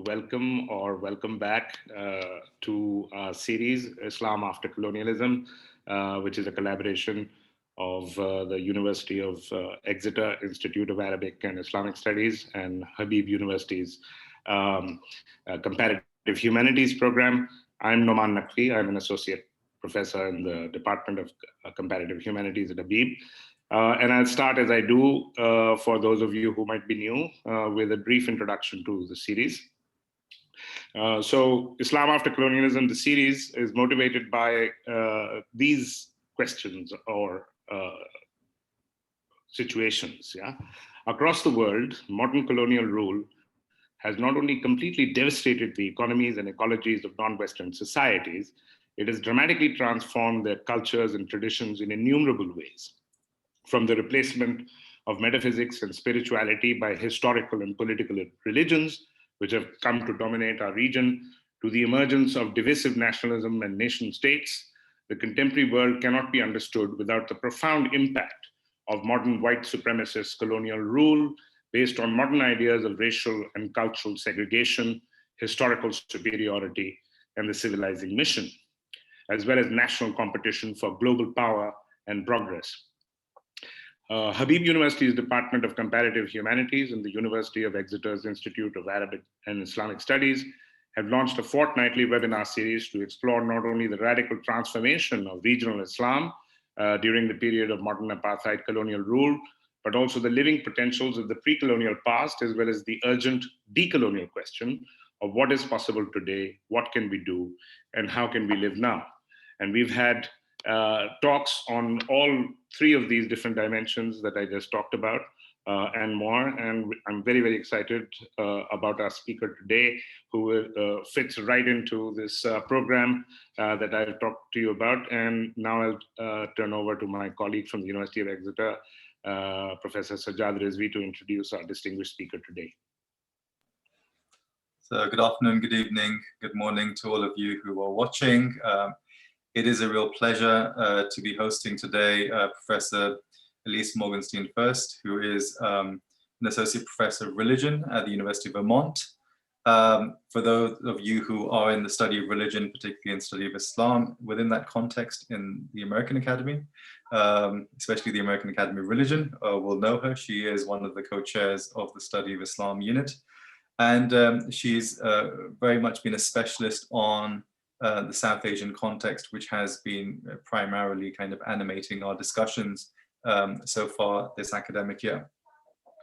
welcome or welcome back to our series, Islam After Colonialism, which is a collaboration of the University of Exeter Institute of Arabic and Islamic Studies and Habib University's Comparative Humanities program. I'm Nauman Naqvi. I'm an associate professor in the Department of Comparative Humanities at Habib. And I'll start as I do for those of you who might be new with a brief introduction to the series. So Islam After Colonialism, the series is motivated by these questions or situations. Yeah? Across the world, modern colonial rule has not only completely devastated the economies and ecologies of non-Western societies, it has dramatically transformed their cultures and traditions in innumerable ways. From the replacement of metaphysics and spirituality by historical and political religions, which have come to dominate our region, to the emergence of divisive nationalism and nation states, the contemporary world cannot be understood without the profound impact of modern white supremacist colonial rule based on modern ideas of racial and cultural segregation, historical superiority, and the civilizing mission, as well as national competition for global power and progress. Habib University's Department of Comparative Humanities and the University of Exeter's Institute of Arabic and Islamic Studies have launched a fortnightly webinar series to explore not only the radical transformation of regional Islam during the period of modern apartheid colonial rule, but also the living potentials of the pre-colonial past, as well as the urgent decolonial question of what is possible today, what can we do, and how can we live now. And we've had talks on all three of these different dimensions that I just talked about and more. And I'm very, very excited about our speaker today, who fits right into this program that I've talked to you about. And now I'll turn over to my colleague from the University of Exeter, Professor Sajjad Rizvi, to introduce our distinguished speaker today. So good afternoon, good evening, good morning to all of you who are watching. It is a real pleasure to be hosting today Professor Ilyse Morgenstein Fuerst, who is an associate professor of religion at the University of Vermont. For those of you who are in the study of religion, particularly in study of Islam, within that context in the American Academy, especially the American Academy of Religion, will know her. She is one of the co-chairs of the study of Islam unit. And she's very much been a specialist on the South Asian context, which has been primarily kind of animating our discussions so far this academic year.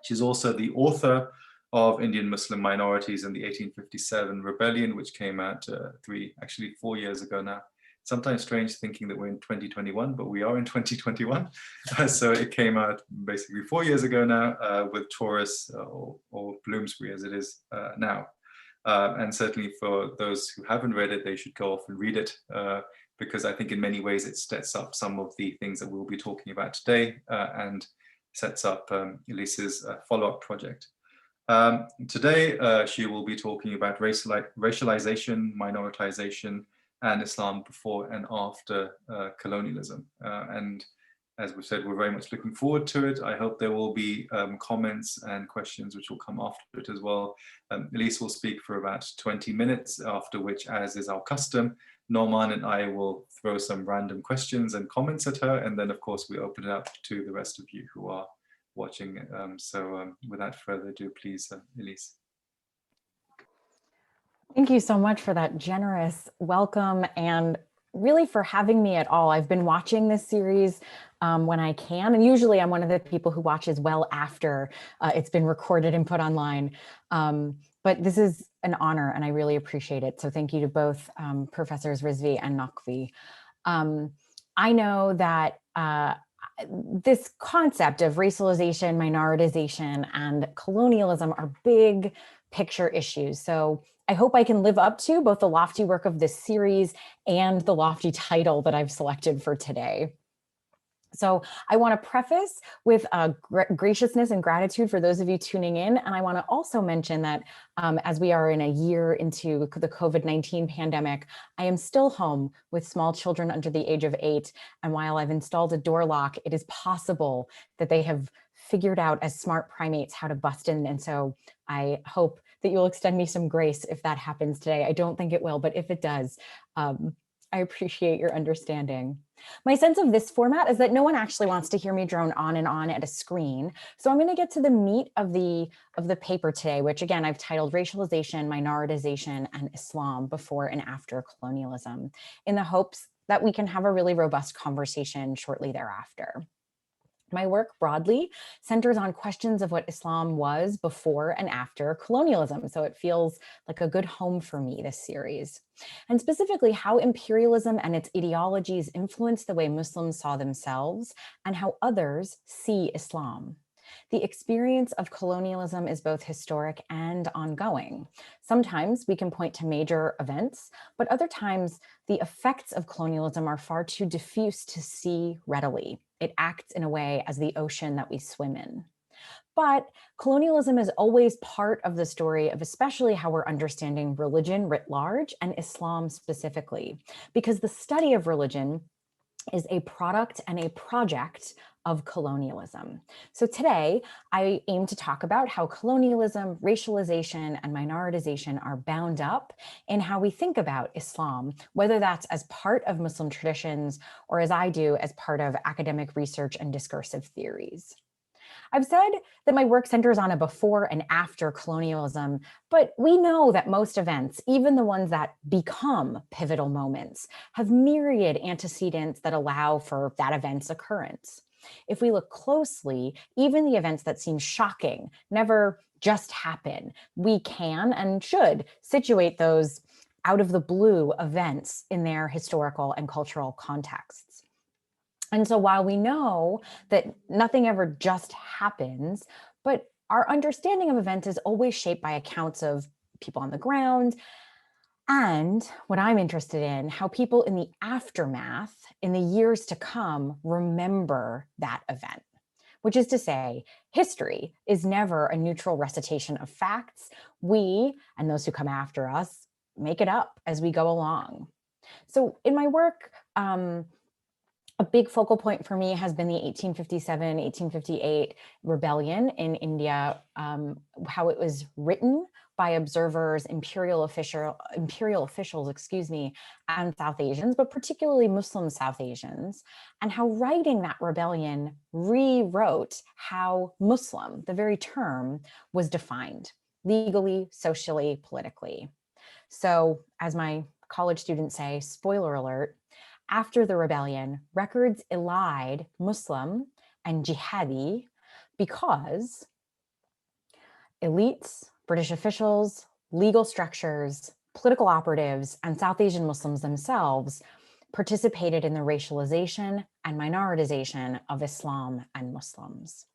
She's also the author of Indian Muslim Minorities in the 1857 Rebellion, which came out 4 years ago now. Sometimes strange thinking that we're in 2021, but we are in 2021. So it came out basically 4 years ago now with Taurus or Bloomsbury as it is now. And certainly for those who haven't read it, they should go off and read it because I think in many ways it sets up some of the things that we'll be talking about today and sets up Ilyse's follow-up project. Today, she will be talking about racialization, minoritization, and Islam before and after colonialism. And as we said, we're very much looking forward to it. I hope there will be comments and questions which will come after it as well. Ilyse will speak for about 20 minutes, after which, as is our custom, Nauman and I will throw some random questions and comments at her. And then, of course, we open it up to the rest of you who are watching. So without further ado, please, Ilyse. Thank you so much for that generous welcome and really for having me at all. I've been watching this series when I can, and usually I'm one of the people who watches well after it's been recorded and put online. But this is an honor and I really appreciate it. So thank you to both Professors Rizvi and Naqvi. I know that this concept of racialization, minoritization, and colonialism are big picture issues. So I hope I can live up to both the lofty work of this series and the lofty title that I've selected for today. So I want to preface with graciousness and gratitude for those of you tuning in. And I want to also mention that as we are in a year into the COVID-19 pandemic, I am still home with small children under the age of 8. And while I've installed a door lock, it is possible that they have figured out as smart primates how to bust in. And so I hope that you'll extend me some grace if that happens today. I don't think it will, but if it does, I appreciate your understanding. My sense of this format is that no one actually wants to hear me drone on and on at a screen. So I'm going to get to the meat of the paper today, which again, I've titled Racialization, Minoritization, and Islam Before and After Colonialism, in the hopes that we can have a really robust conversation shortly thereafter. My work broadly centers on questions of what Islam was before and after colonialism, so it feels like a good home for me, this series. And specifically, how imperialism and its ideologies influence the way Muslims saw themselves and how others see Islam. The experience of colonialism is both historic and ongoing. Sometimes we can point to major events, but other times the effects of colonialism are far too diffuse to see readily. It acts in a way as the ocean that we swim in. But colonialism is always part of the story of especially how we're understanding religion writ large and Islam specifically, because the study of religion is a product and a project of colonialism. So today, I aim to talk about how colonialism, racialization, and minoritization are bound up in how we think about Islam, whether that's as part of Muslim traditions or, as I do, as part of academic research and discursive theories. I've said that my work centers on a before and after colonialism, but we know that most events, even the ones that become pivotal moments, have myriad antecedents that allow for that event's occurrence. If we look closely, even the events that seem shocking never just happen. We can and should situate those out of the blue events in their historical and cultural contexts. And so while we know that nothing ever just happens, but our understanding of events is always shaped by accounts of people on the ground, and what I'm interested in, how people in the aftermath, in the years to come, remember that event. Which is to say, history is never a neutral recitation of facts. We, and those who come after us, make it up as we go along. So in my work, a big focal point for me has been the 1857-1858 rebellion in India, how it was written by observers, imperial officials, and South Asians, but particularly Muslim South Asians, and how writing that rebellion rewrote how Muslim, the very term, was defined legally, socially, politically. So, as my college students say, spoiler alert, after the rebellion, records elide Muslim and jihadi because elites, British officials, legal structures, political operatives, and South Asian Muslims themselves participated in the racialization and minoritization of Islam and Muslims.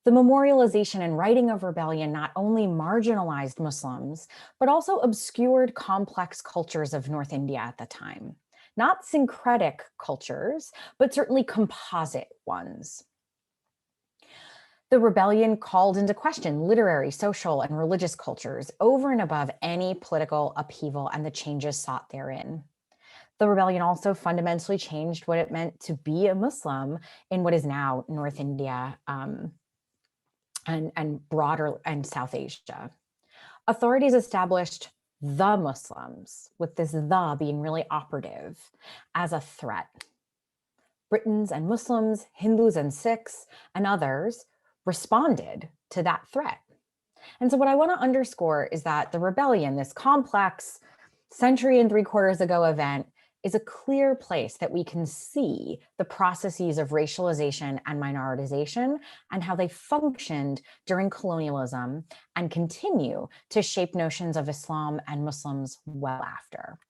The memorialization and writing of rebellion not only marginalized Muslims, but also obscured complex cultures of North India at the time. Not syncretic cultures, but certainly composite ones. The rebellion called into question literary, social, and religious cultures over and above any political upheaval and the changes sought therein. The rebellion also fundamentally changed what it meant to be a Muslim in what is now North India and broader and South Asia. Authorities established the Muslims, with this "the" being really operative, as a threat. Britons and Muslims, Hindus and Sikhs, and others responded to that threat. And so what I want to underscore is that the rebellion, this complex century and 3/4 ago event, is a clear place that we can see the processes of racialization and minoritization and how they functioned during colonialism and continue to shape notions of Islam and Muslims well after.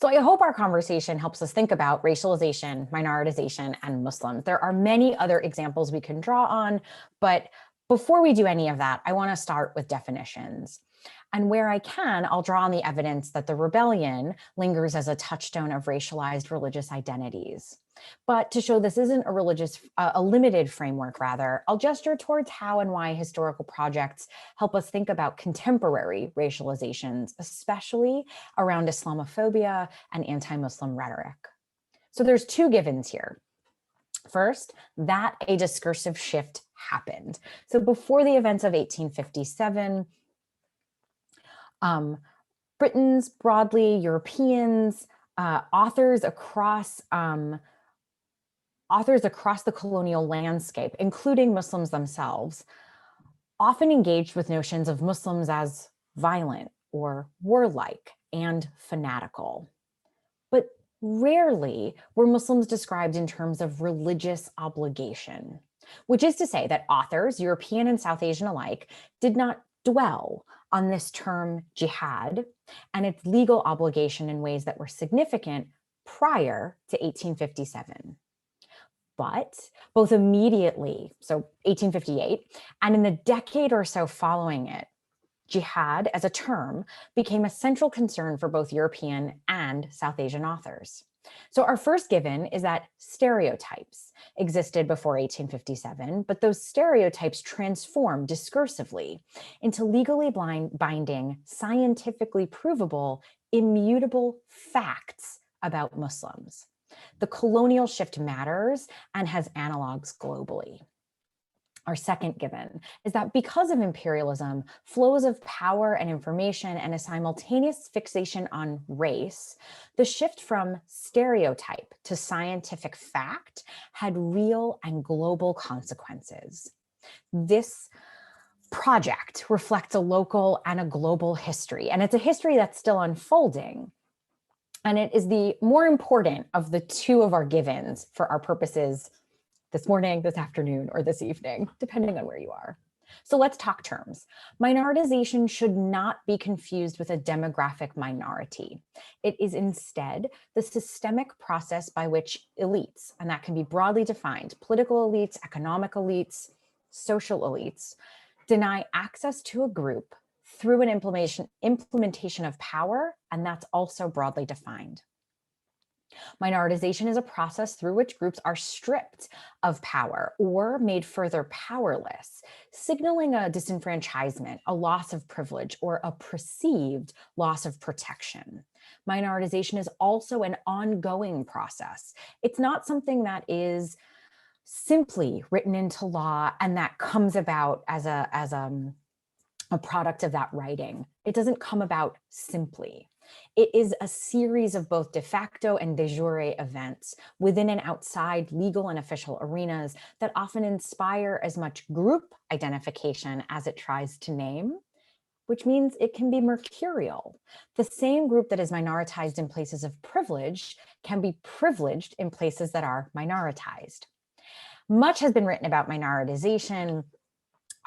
So I hope our conversation helps us think about racialization, minoritization, and Muslims. There are many other examples we can draw on, but before we do any of that, I want to start with definitions. And where I can, I'll draw on the evidence that the rebellion lingers as a touchstone of racialized religious identities. But to show this isn't a limited framework, rather, I'll gesture towards how and why historical projects help us think about contemporary racializations, especially around Islamophobia and anti-Muslim rhetoric. So there's two givens here. First, that a discursive shift happened. So before the events of 1857, Britons broadly, Europeans, authors across the colonial landscape, including Muslims themselves, often engaged with notions of Muslims as violent or warlike and fanatical. But rarely were Muslims described in terms of religious obligation, which is to say that authors, European and South Asian alike, did not dwell on this term jihad and its legal obligation in ways that were significant prior to 1857. But both immediately, so 1858, and in the decade or so following it, jihad as a term became a central concern for both European and South Asian authors. So our first given is that stereotypes existed before 1857, but those stereotypes transformed discursively into legally binding, scientifically provable, immutable facts about Muslims. The colonial shift matters and has analogs globally. Our second given is that because of imperialism, flows of power and information and a simultaneous fixation on race, the shift from stereotype to scientific fact had real and global consequences. This project reflects a local and a global history, and it's a history that's still unfolding. And it is the more important of the two of our givens for our purposes this morning, this afternoon, or this evening, depending on where you are. So let's talk terms. Minoritization should not be confused with a demographic minority. It is instead the systemic process by which elites, and that can be broadly defined, political elites, economic elites, social elites, deny access to a group through an implementation of power, and that's also broadly defined. Minoritization is a process through which groups are stripped of power or made further powerless, signaling a disenfranchisement, a loss of privilege, or a perceived loss of protection. Minoritization is also an ongoing process. It's not something that is simply written into law and that comes about as a product of that writing. It doesn't come about simply. It is a series of both de facto and de jure events within and outside legal and official arenas that often inspire as much group identification as it tries to name, which means it can be mercurial. The same group that is minoritized in places of privilege can be privileged in places that are minoritized. Much has been written about minoritization,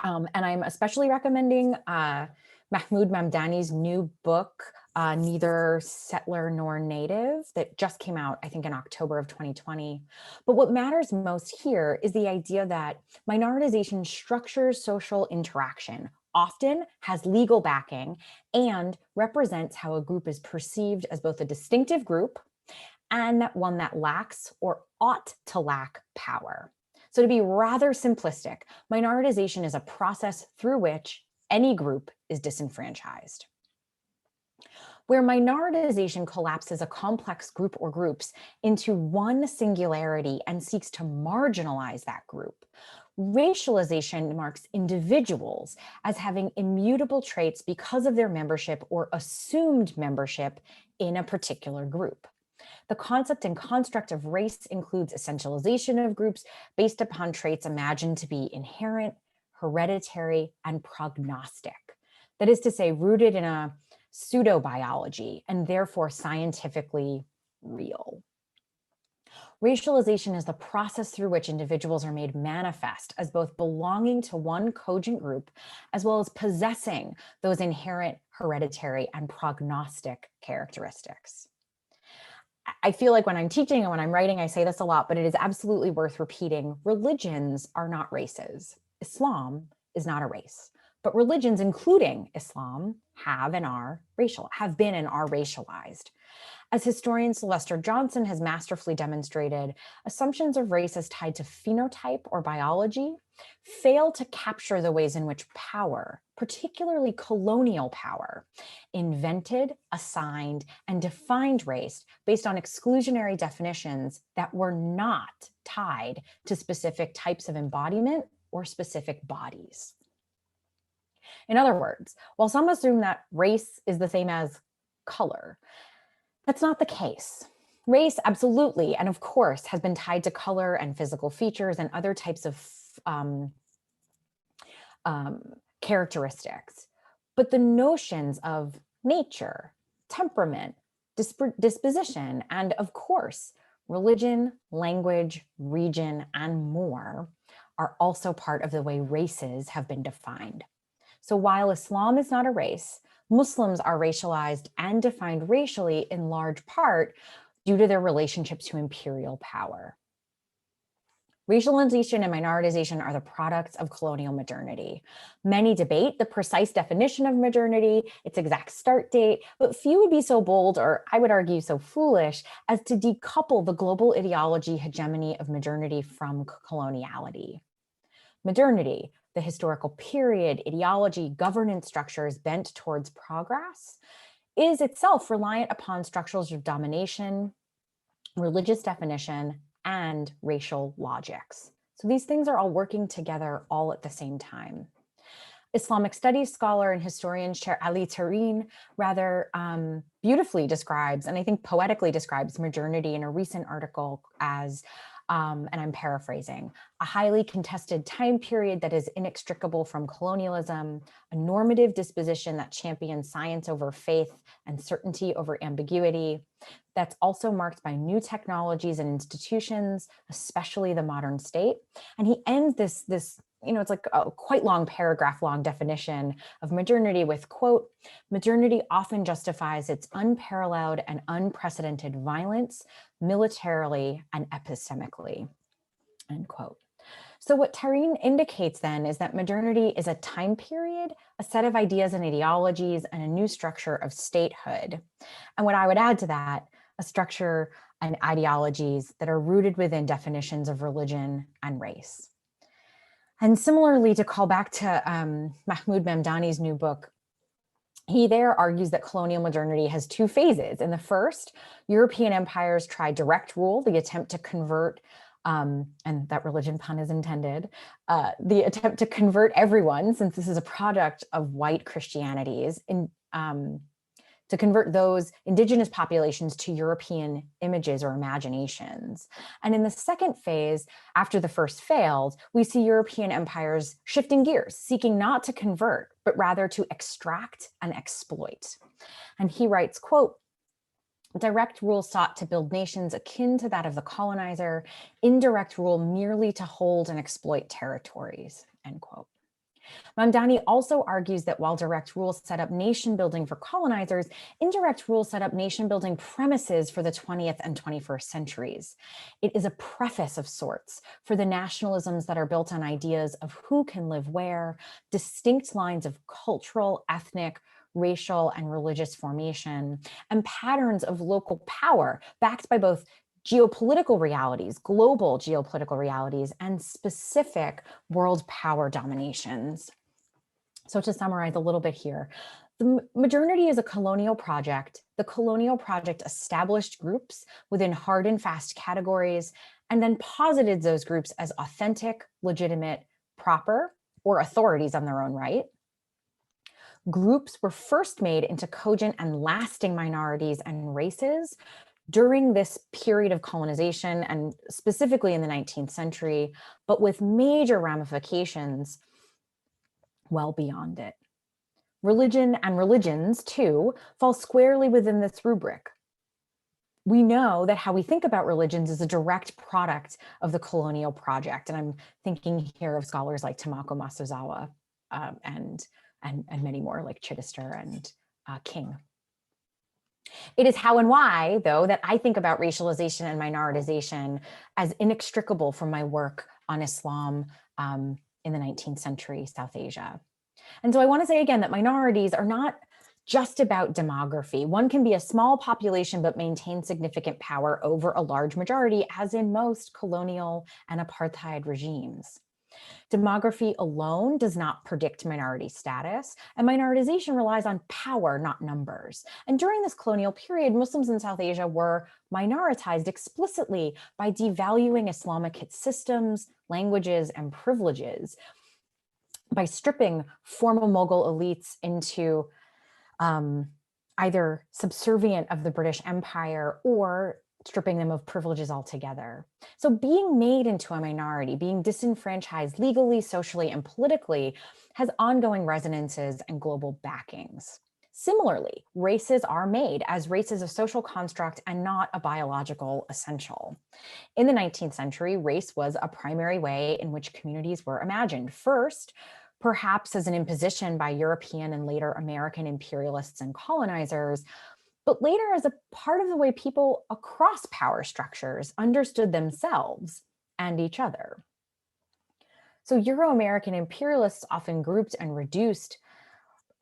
and I'm especially recommending Mahmoud Mamdani's new book, Neither Settler Nor Native, that just came out, I think, in October of 2020. But what matters most here is the idea that minoritization structures social interaction, often has legal backing, and represents how a group is perceived as both a distinctive group and one that lacks or ought to lack power. So to be rather simplistic, minoritization is a process through which any group is disenfranchised. Where minoritization collapses a complex group or groups into one singularity and seeks to marginalize that group, racialization marks individuals as having immutable traits because of their membership or assumed membership in a particular group. The concept and construct of race includes essentialization of groups based upon traits imagined to be inherent, hereditary, and prognostic. That is to say, rooted in a pseudobiology and therefore scientifically real. Racialization is the process through which individuals are made manifest as both belonging to one cogent group, as well as possessing those inherent hereditary and prognostic characteristics. I feel like when I'm teaching and when I'm writing, I say this a lot, but it is absolutely worth repeating. Religions are not races. Islam is not a race, but religions, including Islam, have been and are racialized. As historian Sylvester Johnson has masterfully demonstrated, assumptions of race as tied to phenotype or biology fail to capture the ways in which power, particularly colonial power, invented, assigned, and defined race based on exclusionary definitions that were not tied to specific types of embodiment or specific bodies. In other words, while some assume that race is the same as color, that's not the case. Race absolutely, and of course, has been tied to color and physical features and other types of characteristics. But the notions of nature, temperament, disposition, and of course, religion, language, region, and more are also part of the way races have been defined. So while Islam is not a race, Muslims are racialized and defined racially in large part due to their relationship to imperial power. Racialization and minoritization are the products of colonial modernity. Many debate the precise definition of modernity, its exact start date, but few would be so bold, or I would argue so foolish, as to decouple the global ideology hegemony of modernity from coloniality. Modernity, the historical period, ideology, governance structures bent towards progress, is itself reliant upon structures of domination, religious definition, and racial logics. So these things are all working together all at the same time. Islamic studies scholar and historian Chair Ali Tareen rather beautifully describes, and I think poetically describes, modernity in a recent article as, and I'm paraphrasing, a highly contested time period that is inextricable from colonialism, a normative disposition that champions science over faith and certainty over ambiguity, that's also marked by new technologies and institutions, especially the modern state. And he ends this it's like a quite long paragraph long definition of modernity with, quote, modernity often justifies its unparalleled and unprecedented violence militarily and epistemically, end quote. So what Tareen indicates then is that modernity is a time period, a set of ideas and ideologies, and a new structure of statehood. And what I would add to that, a structure and ideologies that are rooted within definitions of religion and race. And similarly, to call back to Mahmoud Mamdani's new book, he there argues that colonial modernity has two phases. In the first, European empires tried direct rule, the attempt to convert, and that religion pun is intended, the attempt to convert everyone, since this is a product of white Christianities, to convert those indigenous populations to European images or imaginations. And in the second phase, after the first failed, we see European empires shifting gears, seeking not to convert, but rather to extract and exploit. And he writes, quote, direct rule sought to build nations akin to that of the colonizer, indirect rule merely to hold and exploit territories, end quote. Mamdani also argues that while direct rule set up nation building for colonizers, indirect rule set up nation building premises for the 20th and 21st centuries. It is a preface of sorts for the nationalisms that are built on ideas of who can live where, distinct lines of cultural, ethnic, racial, and religious formation, and patterns of local power backed by both geopolitical realities, global geopolitical realities, and specific world power dominations. So to summarize a little bit here, the modernity is a colonial project. The colonial project established groups within hard and fast categories, and then posited those groups as authentic, legitimate, proper, or authorities on their own right. Groups were first made into cogent and lasting minorities and races during this period of colonization, and specifically in the 19th century, but with major ramifications well beyond it. Religion and religions, too, fall squarely within this rubric. We know that how we think about religions is a direct product of the colonial project, and I'm thinking here of scholars like Tamako Masuzawa and many more like Chittister and King. It is how and why, though, that I think about racialization and minoritization as inextricable from my work on Islam in the 19th century South Asia. And so I want to say again that minorities are not just about demography. One can be a small population but maintain significant power over a large majority, as in most colonial and apartheid regimes. Demography alone does not predict minority status, and minoritization relies on power, not numbers. And during this colonial period, Muslims in South Asia were minoritized explicitly by devaluing Islamic systems, languages, and privileges, by stripping formal Mughal elites into either subservient of the British Empire or stripping them of privileges altogether. So being made into a minority, being disenfranchised legally, socially, and politically has ongoing resonances and global backings. Similarly, races are made as races a social construct and not a biological essential. In the 19th century, race was a primary way in which communities were imagined. First, perhaps as an imposition by European and later American imperialists and colonizers, but later as a part of the way people across power structures understood themselves and each other. So Euro-American imperialists often grouped and reduced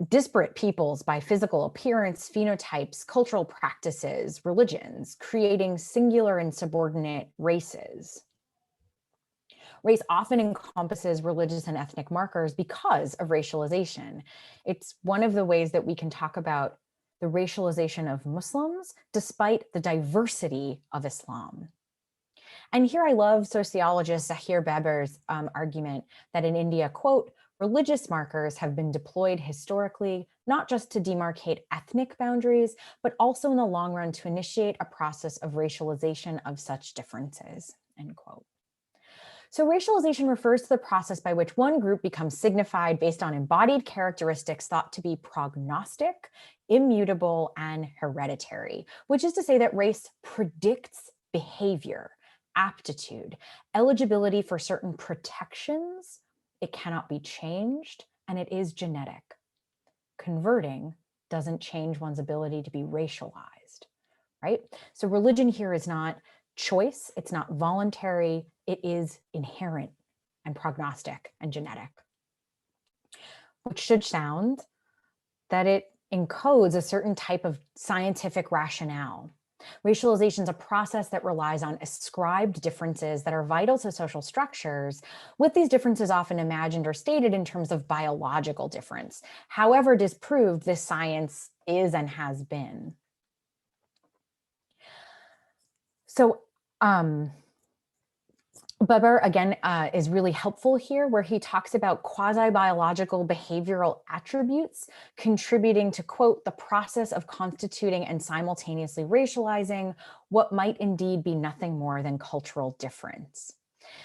disparate peoples by physical appearance, phenotypes, cultural practices, religions, creating singular and subordinate races. Race often encompasses religious and ethnic markers because of racialization. It's one of the ways that we can talk about the racialization of Muslims despite the diversity of Islam. And here I love sociologist Zahir Beber's argument that in India, quote, religious markers have been deployed historically, not just to demarcate ethnic boundaries, but also in the long run to initiate a process of racialization of such differences, end quote. So racialization refers to the process by which one group becomes signified based on embodied characteristics thought to be prognostic, immutable, and hereditary, which is to say that race predicts behavior, aptitude, eligibility for certain protections. It cannot be changed, and it is genetic. Converting doesn't change one's ability to be racialized, right? So religion here is not choice, it's not voluntary, it is inherent and prognostic and genetic, which should sound that it encodes a certain type of scientific rationale. Racialization is a process that relies on ascribed differences that are vital to social structures, with these differences often imagined or stated in terms of biological difference. However disproved this science is and has been. So Beber, again, is really helpful here, where he talks about quasi-biological behavioral attributes contributing to, quote, the process of constituting and simultaneously racializing what might indeed be nothing more than cultural difference.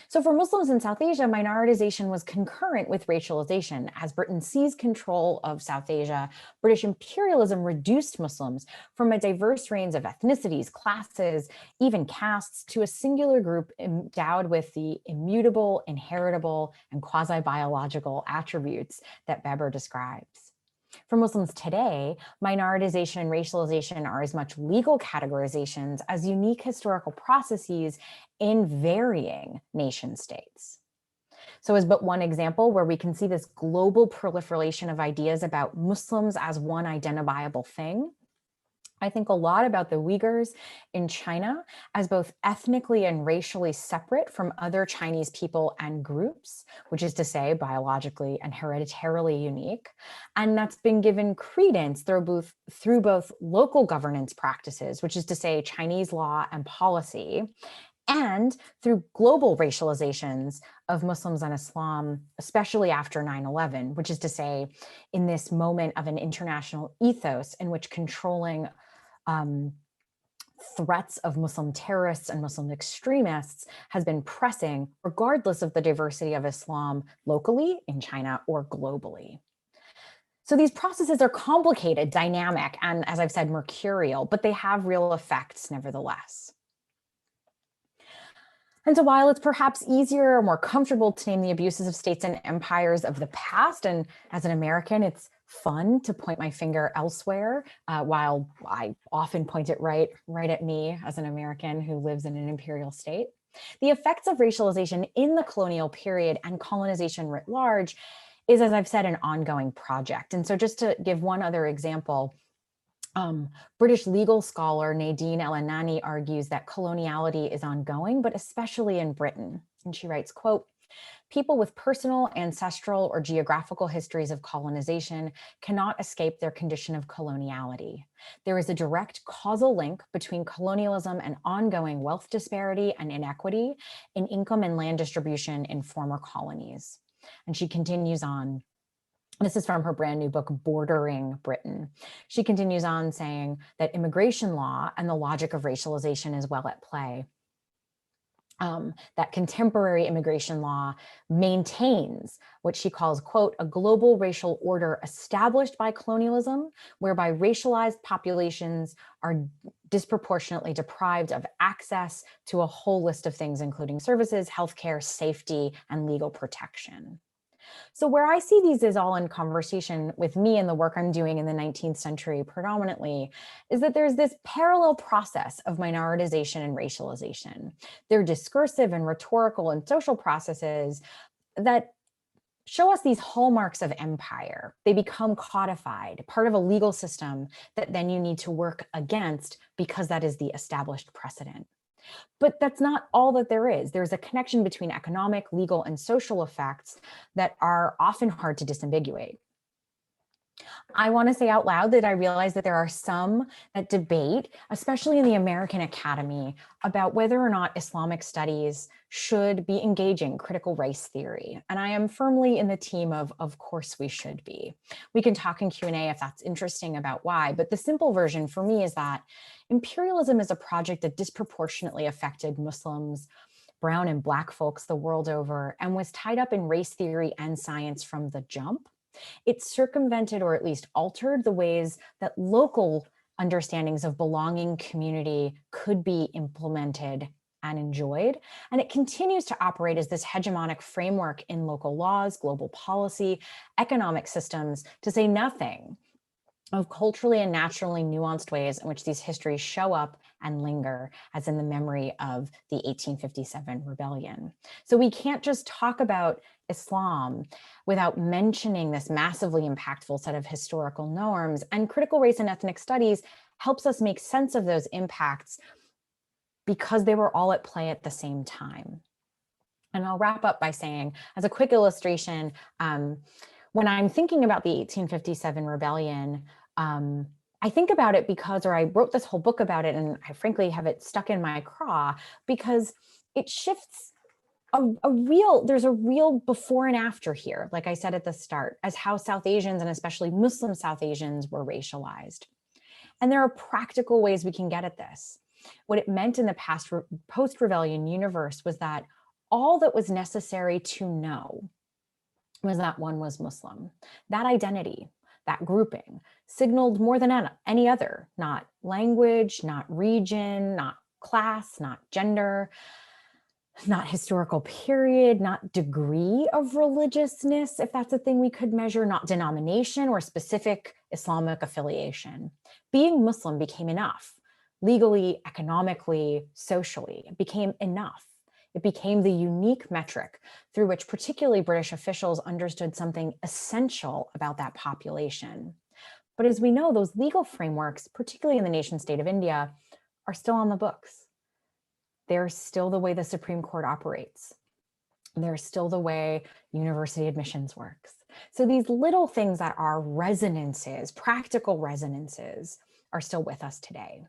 So for Muslims in South Asia, minoritization was concurrent with racialization. As Britain seized control of South Asia, British imperialism reduced Muslims from a diverse range of ethnicities, classes, even castes, to a singular group endowed with the immutable, inheritable, and quasi-biological attributes that Beber describes. For Muslims today, minoritization and racialization are as much legal categorizations as unique historical processes in varying nation states. So as but one example where we can see this global proliferation of ideas about Muslims as one identifiable thing, I think a lot about the Uyghurs in China as both ethnically and racially separate from other Chinese people and groups, which is to say biologically and hereditarily unique. And that's been given credence through both local governance practices, which is to say Chinese law and policy, and through global racializations of Muslims and Islam, especially after 9/11, which is to say in this moment of an international ethos in which controlling threats of Muslim terrorists and Muslim extremists has been pressing, regardless of the diversity of Islam locally in China or globally. So these processes are complicated, dynamic, and as I've said, mercurial, but they have real effects nevertheless. And so while it's perhaps easier or more comfortable to name the abuses of states and empires of the past, and as an American, it's fun to point my finger elsewhere, while I often point it right at me as an American who lives in an imperial state. The effects of racialization in the colonial period and colonization writ large is, as I've said, an ongoing project. And so just to give one other example, British legal scholar Nadine El-Anani argues that coloniality is ongoing, but especially in Britain. And she writes, quote, People with personal, ancestral, or geographical histories of colonization cannot escape their condition of coloniality. There is a direct causal link between colonialism and ongoing wealth disparity and inequity in income and land distribution in former colonies. And she continues on. This is from her brand new book, Bordering Britain. She continues on saying that immigration law and the logic of racialization is well at play. That contemporary immigration law maintains what she calls, quote, a global racial order established by colonialism, whereby racialized populations are disproportionately deprived of access to a whole list of things, including services, healthcare, safety, and legal protection. So where I see these is all in conversation with me and the work I'm doing in the 19th century predominantly, is that there's this parallel process of minoritization and racialization. They're discursive and rhetorical and social processes that show us these hallmarks of empire. They become codified, part of a legal system that then you need to work against because that is the established precedent. But that's not all that there is. There's a connection between economic, legal, and social effects that are often hard to disambiguate. I want to say out loud that I realize that there are some that debate, especially in the American Academy, about whether or not Islamic studies should be engaging critical race theory. And I am firmly in the team of course we should be. We can talk in Q&A if that's interesting about why, but the simple version for me is that imperialism is a project that disproportionately affected Muslims, brown and black folks the world over, and was tied up in race theory and science from the jump. It circumvented or at least altered the ways that local understandings of belonging, community could be implemented and enjoyed. And it continues to operate as this hegemonic framework in local laws, global policy, economic systems, to say nothing of culturally and naturally nuanced ways in which these histories show up and linger, as in the memory of the 1857 rebellion. So we can't just talk about Islam without mentioning this massively impactful set of historical norms, and critical race and ethnic studies helps us make sense of those impacts because they were all at play at the same time. And I'll wrap up by saying, as a quick illustration, when I'm thinking about the 1857 rebellion, I think about it because, or I wrote this whole book about it, and I frankly have it stuck in my craw because it shifts there's a real before and after here, like I said at the start, as how South Asians and especially Muslim South Asians were racialized. And there are practical ways we can get at this. What it meant in the past post-rebellion universe was that all that was necessary to know was that one was Muslim. That identity, that grouping, signaled more than any other, not language, not region, not class, not gender, not historical period, not degree of religiousness, if that's a thing we could measure, not denomination or specific Islamic affiliation. Being Muslim became enough, legally, economically, socially. It became enough. It became the unique metric through which particularly British officials understood something essential about that population. But as we know, those legal frameworks, particularly in the nation state of India, are still on the books. They're still the way the Supreme Court operates. They're still the way university admissions works. So these little things that are resonances, practical resonances, are still with us today.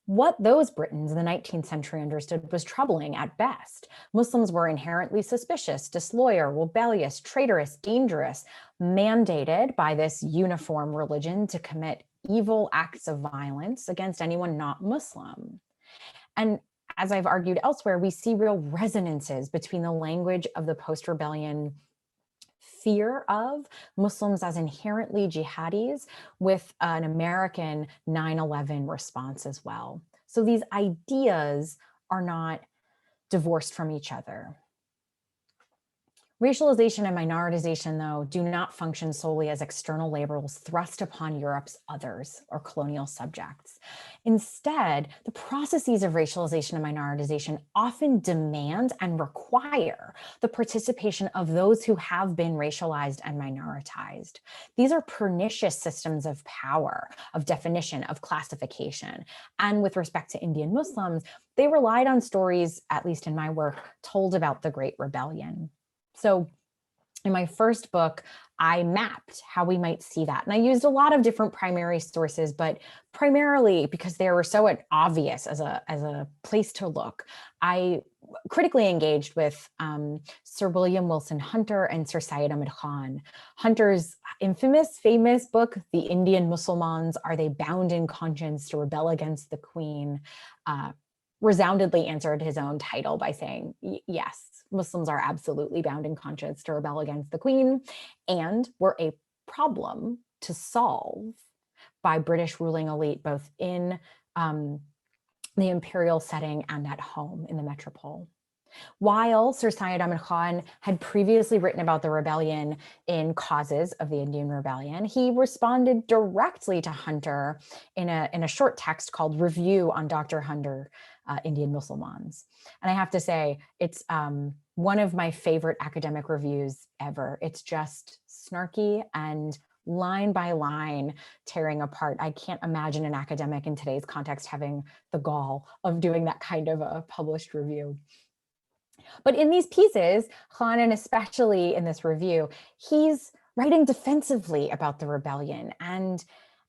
What those Britons in the 19th century understood was troubling at best. Muslims were inherently suspicious, disloyal, rebellious, traitorous, dangerous, mandated by this uniform religion to commit evil acts of violence against anyone not Muslim. And as I've argued elsewhere, we see real resonances between the language of the post-rebellion fear of Muslims as inherently jihadis with an American 9/11 response as well. So these ideas are not divorced from each other. Racialization and minoritization, though, do not function solely as external labels thrust upon Europe's others or colonial subjects. Instead, the processes of racialization and minoritization often demand and require the participation of those who have been racialized and minoritized. These are pernicious systems of power, of definition, of classification. And with respect to Indian Muslims, they relied on stories, at least in my work, told about the Great Rebellion. So in my first book, I mapped how we might see that. And I used a lot of different primary sources, but primarily because they were so obvious as a place to look, I critically engaged with Sir William Wilson Hunter and Sir Syed Ahmad Khan. Hunter's famous book, The Indian Mussulmans, Are They Bound in Conscience to Rebel Against the Queen? Resoundingly answered his own title by saying, yes, Muslims are absolutely bound in conscience to rebel against the Queen, and were a problem to solve by British ruling elite, both in the imperial setting and at home in the metropole. While Sir Syed Ahmad Khan had previously written about the rebellion in Causes of the Indian Rebellion, he responded directly to Hunter in a short text called Review on Dr. Hunter, Indian Mussulmans. And I have to say, it's one of my favorite academic reviews ever. It's just snarky and line by line tearing apart. I can't imagine an academic in today's context having the gall of doing that kind of a published review. But in these pieces, Khan, and especially in this review, he's writing defensively about the rebellion. And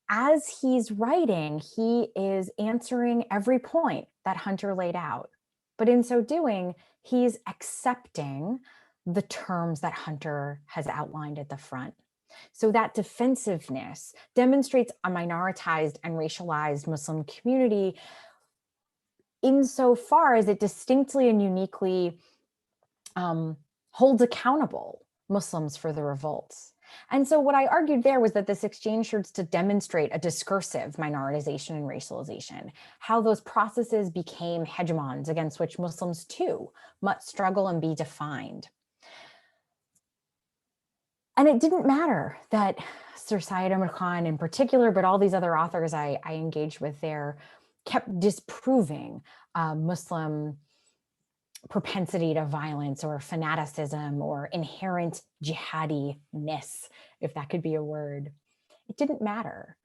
as he's writing, he is answering every point that Hunter laid out. But in so doing, he's accepting the terms that Hunter has outlined at the front. So that defensiveness demonstrates a minoritized and racialized Muslim community insofar as it distinctly and uniquely holds accountable Muslims for the revolts. And so what I argued there was that this exchange serves to demonstrate a discursive minoritization and racialization, how those processes became hegemons against which Muslims too must struggle and be defined. And it didn't matter that Sir Syed Ahmad Khan in particular, but all these other authors I engaged with there, kept disproving Muslim propensity to violence or fanaticism or inherent jihadi-ness, if that could be a word. It didn't matter.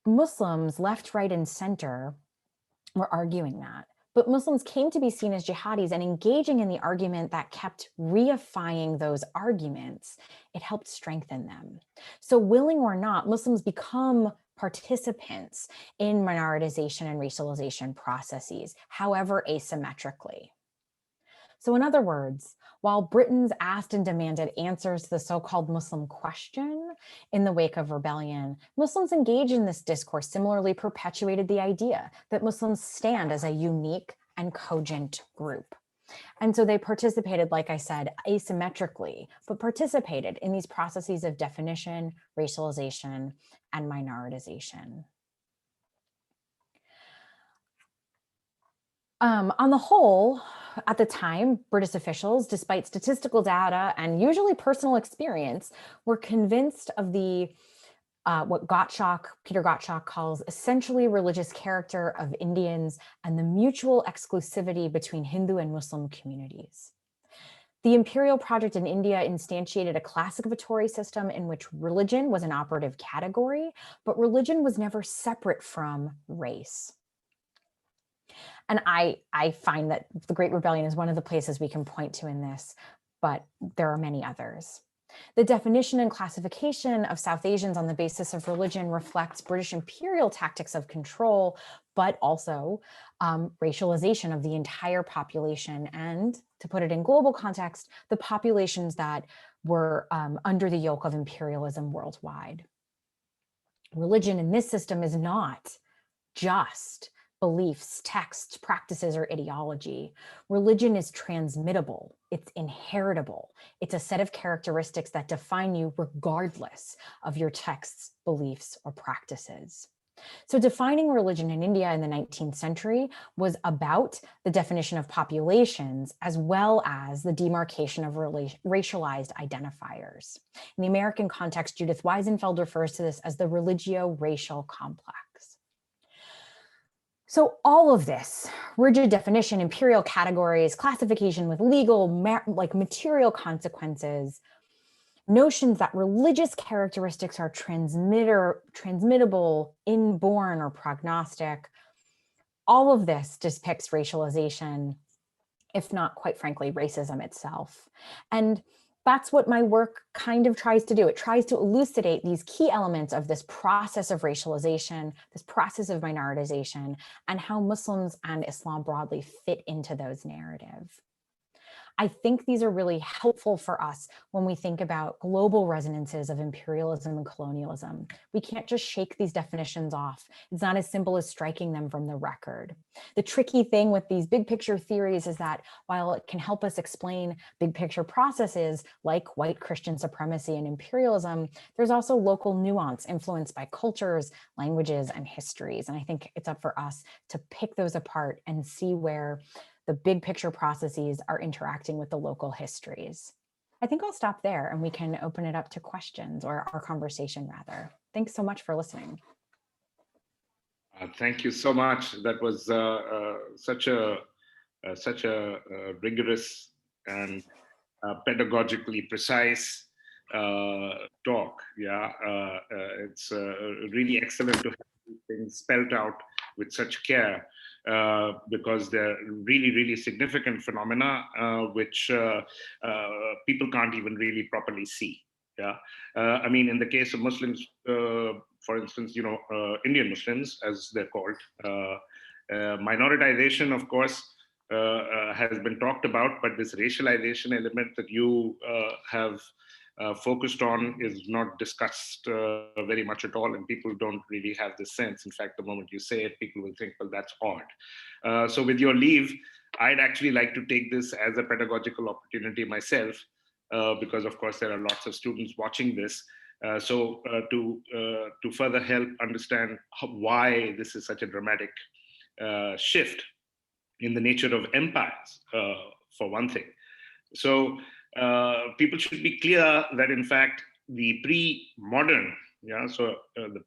Muslims, left, right, and center, were arguing that. But Muslims came to be seen as jihadis, and engaging in the argument that kept reifying those arguments, it helped strengthen them. So willing or not, Muslims become participants in minoritization and racialization processes, however asymmetrically. So in other words, while Britons asked and demanded answers to the so-called Muslim question in the wake of rebellion, Muslims engaged in this discourse similarly perpetuated the idea that Muslims stand as a unique and cogent group. And so they participated, like I said, asymmetrically, but participated in these processes of definition, racialization, and minoritization. On the whole, at the time, British officials, despite statistical data and usually personal experience, were convinced of the what Peter Gottschalk calls essentially religious character of Indians and the mutual exclusivity between Hindu and Muslim communities. The imperial project in India instantiated a classificatory system in which religion was an operative category, but religion was never separate from race. And I find that the Great Rebellion is one of the places we can point to in this, but there are many others. The definition and classification of South Asians on the basis of religion reflects British imperial tactics of control, but also racialization of the entire population. And to put it in global context, the populations that were under the yoke of imperialism worldwide. Religion in this system is not just beliefs, texts, practices, or ideology. Religion is transmittable, it's inheritable. It's a set of characteristics that define you regardless of your texts, beliefs, or practices. So defining religion in India in the 19th century was about the definition of populations as well as the demarcation of racialized identifiers. In the American context, Judith Weisenfeld refers to this as the religio-racial complex. So all of this, rigid definition, imperial categories, classification with legal, material consequences, notions that religious characteristics are transmittable, inborn, or prognostic, all of this depicts racialization if not, quite frankly, racism itself. And that's what my work kind of tries to do. It tries to elucidate these key elements of this process of racialization, this process of minoritization, and how Muslims and Islam broadly fit into those narratives. I think these are really helpful for us when we think about global resonances of imperialism and colonialism. We can't just shake these definitions off. It's not as simple as striking them from the record. The tricky thing with these big picture theories is that while it can help us explain big picture processes like white Christian supremacy and imperialism, there's also local nuance influenced by cultures, languages, and histories. And I think it's up for us to pick those apart and see where the big picture processes are interacting with the local histories. I think I'll stop there and we can open it up to questions, or our conversation rather. Thanks so much for listening. Thank you so much. That was such a rigorous and pedagogically precise talk. Yeah, it's really excellent to have these things spelled out with such care, because they're really, really significant phenomena which people can't even really properly see. Yeah, I mean, in the case of Muslims, for instance, Indian Muslims, as they're called, minoritization, of course, has been talked about, but this racialization element that you have focused on is not discussed very much at all, and people don't really have this sense. In fact, the moment you say it, people will think, well, that's odd. So with your leave, I'd actually like to take this as a pedagogical opportunity myself, because of course there are lots of students watching this. So to further help understand why this is such a dramatic shift in the nature of empires, for one thing. So people should be clear that in fact the pre-modern, the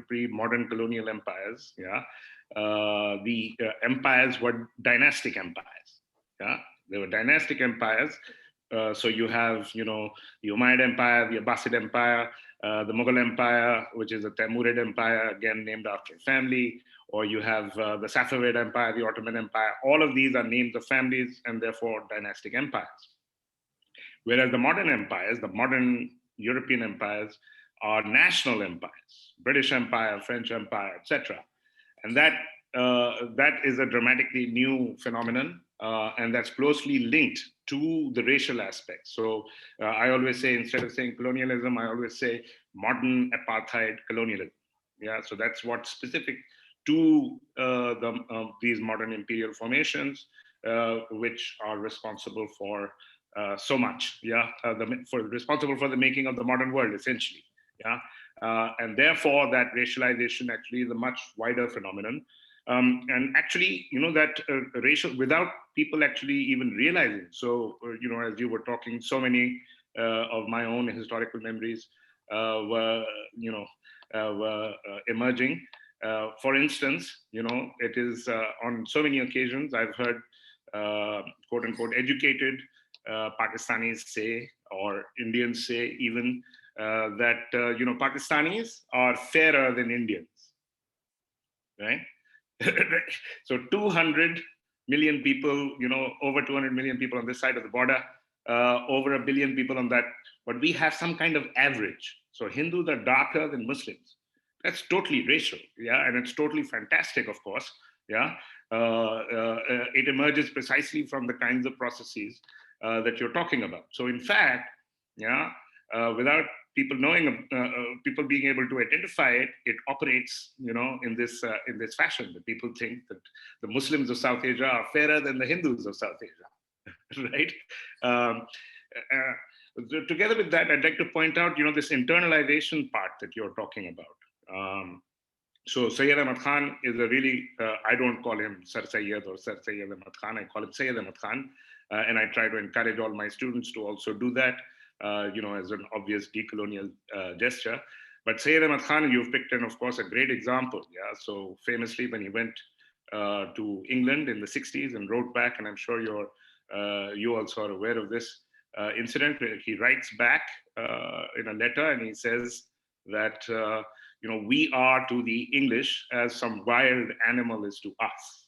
pre-modern colonial empires, the empires were dynastic empires. They were dynastic empires. So you have, the Umayyad Empire, the Abbasid Empire, the Mughal Empire, which is a Timurid Empire, again named after a family, or you have the Safavid Empire, the Ottoman Empire. All of these are names of families and therefore dynastic empires. Whereas the modern empires, the modern European empires, are national empires, British Empire, French Empire, etc. And that is a dramatically new phenomenon, and that's closely linked to the racial aspect. So I always say, instead of saying colonialism, I always say modern apartheid colonialism. Yeah, so that's what's specific to these modern imperial formations, which are responsible for so much, responsible for the making of the modern world, essentially, and therefore that racialization actually is a much wider phenomenon, and actually, that racial, without people actually even realizing. So, as you were talking, so many of my own historical memories were emerging. For instance, it is on so many occasions I've heard quote unquote educated Pakistanis say, or Indians say even, that Pakistanis are fairer than Indians, right? So 200 million people, over 200 million people on this side of the border, over 1 billion people on that, but we have some kind of average. So Hindus are darker than Muslims. That's totally racial, and it's totally fantastic, of course, it emerges precisely from the kinds of processes that you're talking about. So in fact, without people knowing, people being able to identify it, it operates, in this fashion, that people think that the Muslims of South Asia are fairer than the Hindus of South Asia, right? Together with that, I'd like to point out, this internalization part that you're talking about. So Sayyid Ahmad Khan is a really, I don't call him Sir Sayyid or Sir Sayyid Ahmad Khan, I call him Sayyid Ahmad Khan. And I try to encourage all my students to also do that, as an obvious decolonial gesture. But Sayyid Ahmad Khan, you've picked in, of course, a great example. So famously, when he went to England in the 60s and wrote back, and I'm sure you also are aware of this incident, where he writes back in a letter and he says that, we are to the English as some wild animal is to us.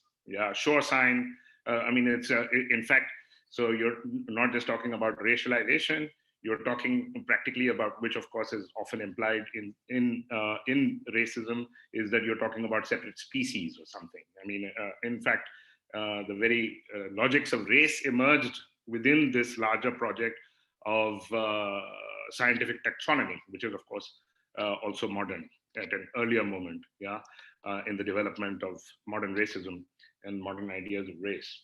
Sure sign, I mean, it's in fact, so you're not just talking about racialization, you're talking practically about, which of course is often implied in racism, is that you're talking about separate species or something. I mean, in fact, the very logics of race emerged within this larger project of scientific taxonomy, which is of course also modern at an earlier moment, yeah, in the development of modern racism and modern ideas of race.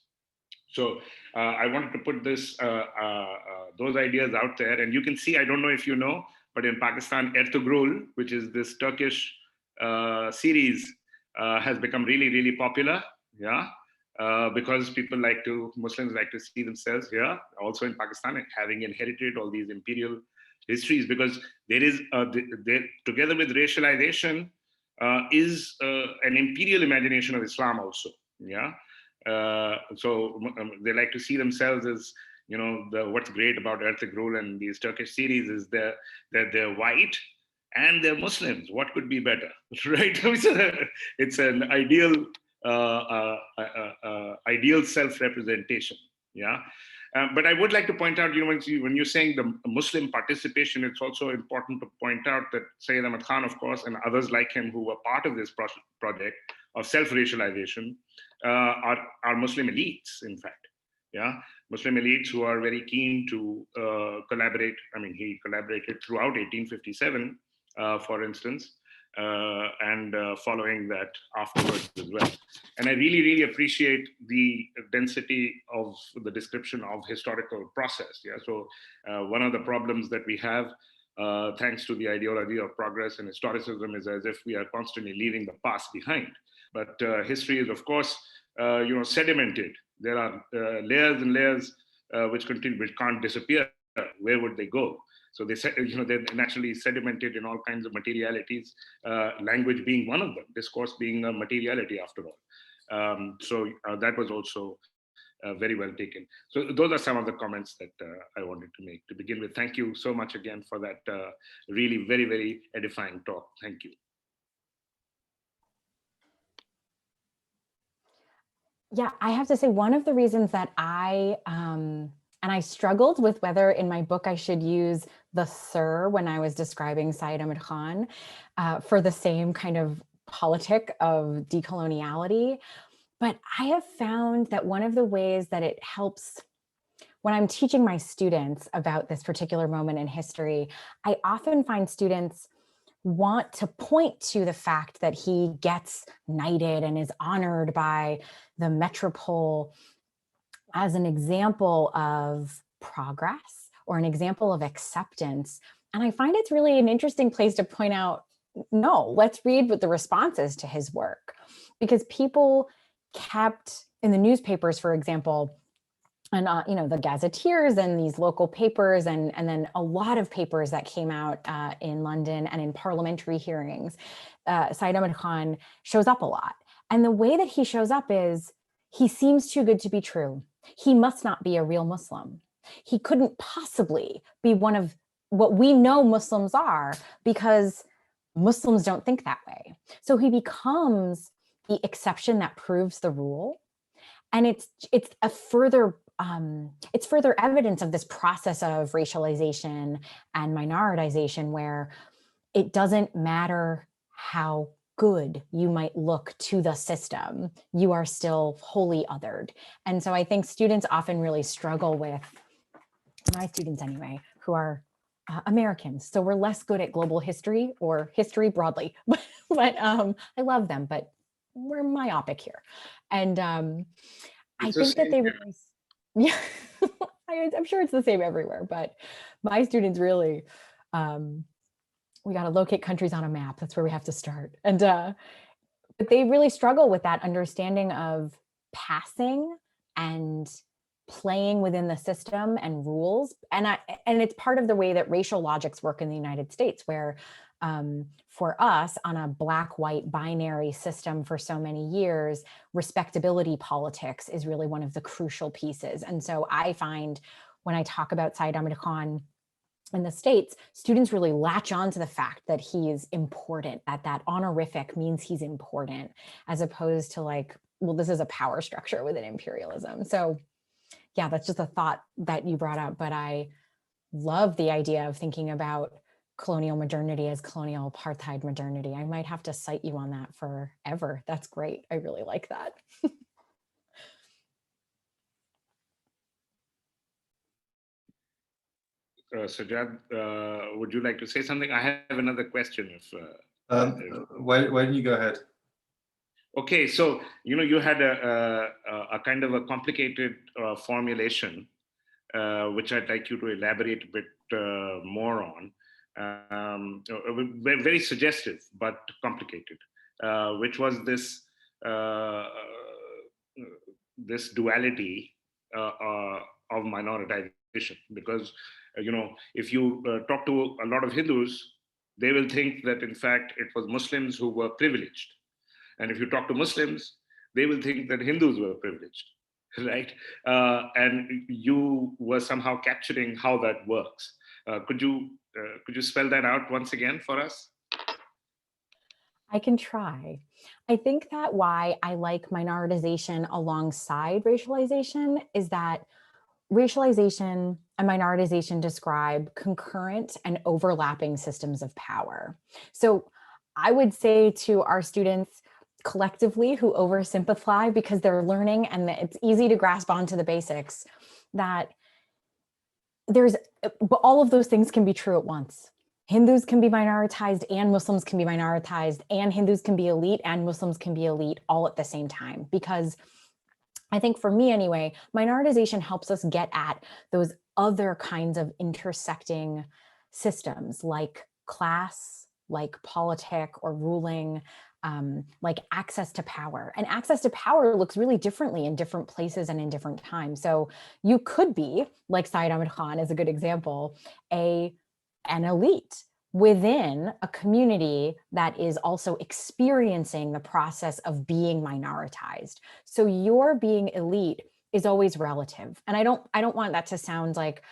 So I wanted to put those ideas out there, and you can see, I don't know if you know, but in Pakistan, Ertugrul, which is this Turkish series, has become really, really popular. Yeah, because Muslims like to see themselves here, also in Pakistan, having inherited all these imperial histories, because there is, together with racialization, is an imperial imagination of Islam also. Yeah. So they like to see themselves as, what's great about Ertugrul and these Turkish series is that they're white and they're Muslims. What could be better, right? It's an ideal ideal self-representation. Yeah. But I would like to point out, when you're saying the Muslim participation, it's also important to point out that Sayyid Ahmad Khan, of course, and others like him who were part of this project of self-racialization are Muslim elites, in fact. Yeah, Muslim elites who are very keen to collaborate. I mean, he collaborated throughout 1857, for instance, and following that afterwards as well. And I really, really appreciate the density of the description of historical process. Yeah, so one of the problems that we have, thanks to the ideology of progress and historicism, is as if we are constantly leaving the past behind. But history is, of course, sedimented. There are layers and layers which can't disappear. Where would they go? So they're naturally sedimented in all kinds of materialities. Language being one of them. Discourse being a materiality, after all. So that was also very well taken. So those are some of the comments that I wanted to make to begin with. Thank you so much again for that really very, very edifying talk. Thank you. Yeah, I have to say, one of the reasons that I struggled with whether in my book I should use the sir when I was describing Sayyid Ahmad Khan for the same kind of politic of decoloniality. But I have found that one of the ways that it helps when I'm teaching my students about this particular moment in history, I often find students want to point to the fact that he gets knighted and is honored by the metropole as an example of progress or an example of acceptance. And I find it's really an interesting place to point out, no, let's read what the responses to his work, because people kept in the newspapers, for example, and the gazetteers and these local papers, and then a lot of papers that came out in London and in parliamentary hearings, Sayyid Ahmad Khan shows up a lot. And the way that he shows up is, he seems too good to be true. He must not be a real Muslim. He couldn't possibly be one of what we know Muslims are, because Muslims don't think that way. So he becomes the exception that proves the rule. And it's further evidence of this process of racialization and minoritization, where it doesn't matter how good you might look to the system, you are still wholly othered. And so I think students often really struggle with, my students anyway, who are Americans. So we're less good at global history or history broadly, but I love them, but we're myopic here. And I think that they really, yeah, I'm sure it's the same everywhere, but my students really, we got to locate countries on a map. That's where we have to start. And but they really struggle with that understanding of passing and playing within the system and rules. And it's part of the way that racial logics work in the United States, where for us, on a black-white binary system for so many years, respectability politics is really one of the crucial pieces. And so I find when I talk about Sayyid Ahmad Khan in the States, students really latch on to the fact that he is important, that honorific means he's important, as opposed to like well, this is a power structure within imperialism. So yeah, that's just a thought that you brought up, but I love the idea of thinking about colonial modernity as colonial apartheid modernity. I might have to cite you on that forever. That's great. I really like that. Sajjad, would you like to say something? I have another question. Why don't you go ahead? Okay, so you had a kind of a complicated formulation, which I'd like you to elaborate a bit more on. Very suggestive but complicated, which was this duality of minoritization. Because if you talk to a lot of Hindus, they will think that in fact it was Muslims who were privileged, and if you talk to Muslims, they will think that Hindus were privileged, right? And you were somehow capturing how that works. Could you spell that out once again for us? I can try. I think that why I like minoritization alongside racialization is that racialization and minoritization describe concurrent and overlapping systems of power. So I would say to our students collectively who oversimplify because they're learning and it's easy to grasp onto the basics, that but all of those things can be true at once. Hindus can be minoritized and Muslims can be minoritized, and Hindus can be elite and Muslims can be elite all at the same time. Because I think for me anyway, minoritization helps us get at those other kinds of intersecting systems like class, like politic or ruling, like access to power. And access to power looks really differently in different places and in different times. So you could be, like Syed Ahmed Khan is a good example, an elite within a community that is also experiencing the process of being minoritized. So your being elite is always relative. And I don't want that to sound like,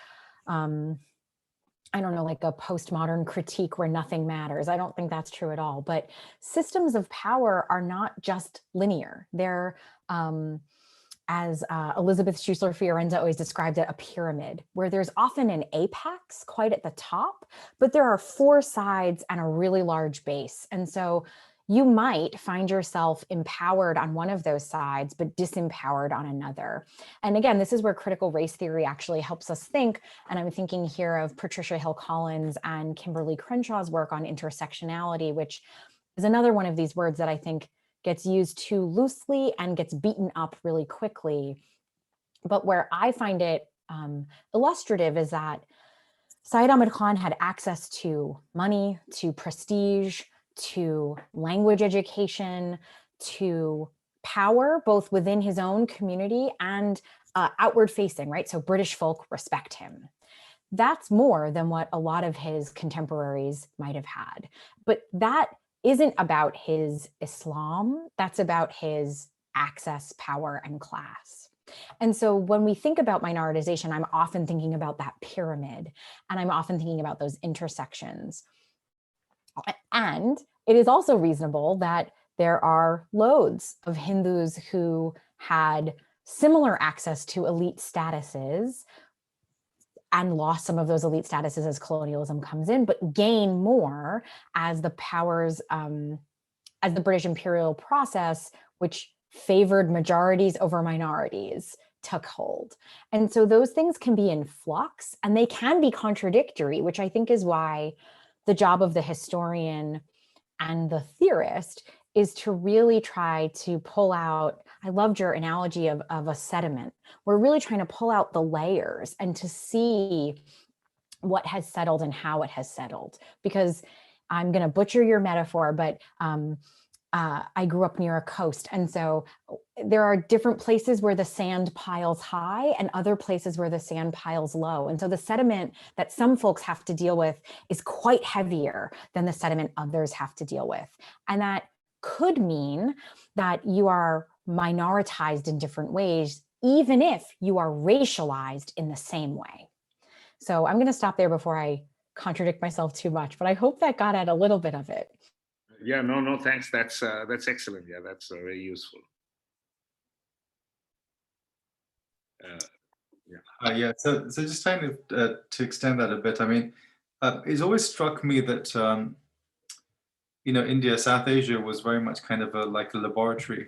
I don't know, like a postmodern critique where nothing matters. I don't think that's true at all. But systems of power are not just linear. They're, as Elizabeth Schussler-Fiorenza always described it, a pyramid, where there's often an apex quite at the top, but there are four sides and a really large base. And so you might find yourself empowered on one of those sides, but disempowered on another. And again, this is where critical race theory actually helps us think. And I'm thinking here of Patricia Hill Collins and Kimberly Crenshaw's work on intersectionality, which is another one of these words that I think gets used too loosely and gets beaten up really quickly. But where I find it illustrative is that Syed Ahmed Khan had access to money, to prestige, to language education, to power, both within his own community and outward facing, right? So British folk respect him. That's more than what a lot of his contemporaries might have had. But that isn't about his Islam, that's about his access, power, and class. And so when we think about minoritization, I'm often thinking about that pyramid, and I'm often thinking about those intersections. And it is also reasonable that there are loads of Hindus who had similar access to elite statuses and lost some of those elite statuses as colonialism comes in, but gain more as the powers, as the British imperial process, which favored majorities over minorities, took hold. And so those things can be in flux and they can be contradictory, which I think is why the job of the historian and the theorist is to really try to pull out, I loved your analogy of a sediment. We're really trying to pull out the layers and to see what has settled and how it has settled. Because I'm going to butcher your metaphor, but I grew up near a coast. And so there are different places where the sand piles high and other places where the sand piles low. And so the sediment that some folks have to deal with is quite heavier than the sediment others have to deal with. And that could mean that you are minoritized in different ways, even if you are racialized in the same way. So I'm going to stop there before I contradict myself too much, but I hope that got at a little bit of it. Yeah, no, thanks. That's excellent. Yeah, that's very useful. Yeah. So just trying to extend that a bit. I mean, it's always struck me that India, South Asia was very much kind of like a laboratory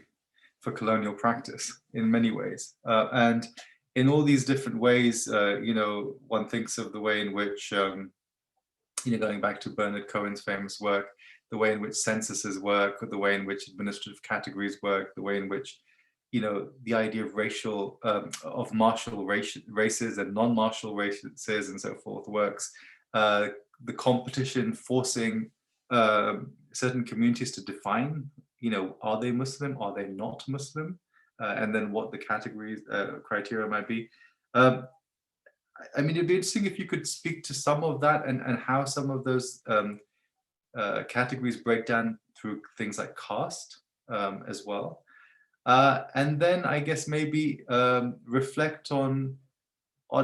for colonial practice in many ways, and in all these different ways. One thinks of the way in which going back to Bernard Cohen's famous work, the way in which censuses work, the way in which administrative categories work, the way in which the idea of of martial races and non-martial races and so forth works. The competition forcing certain communities to define, are they Muslim, are they not Muslim, and then what the categories, criteria might be. I mean, it'd be interesting if you could speak to some of that and how some of those categories break down through things like caste as well. And then I guess maybe reflect on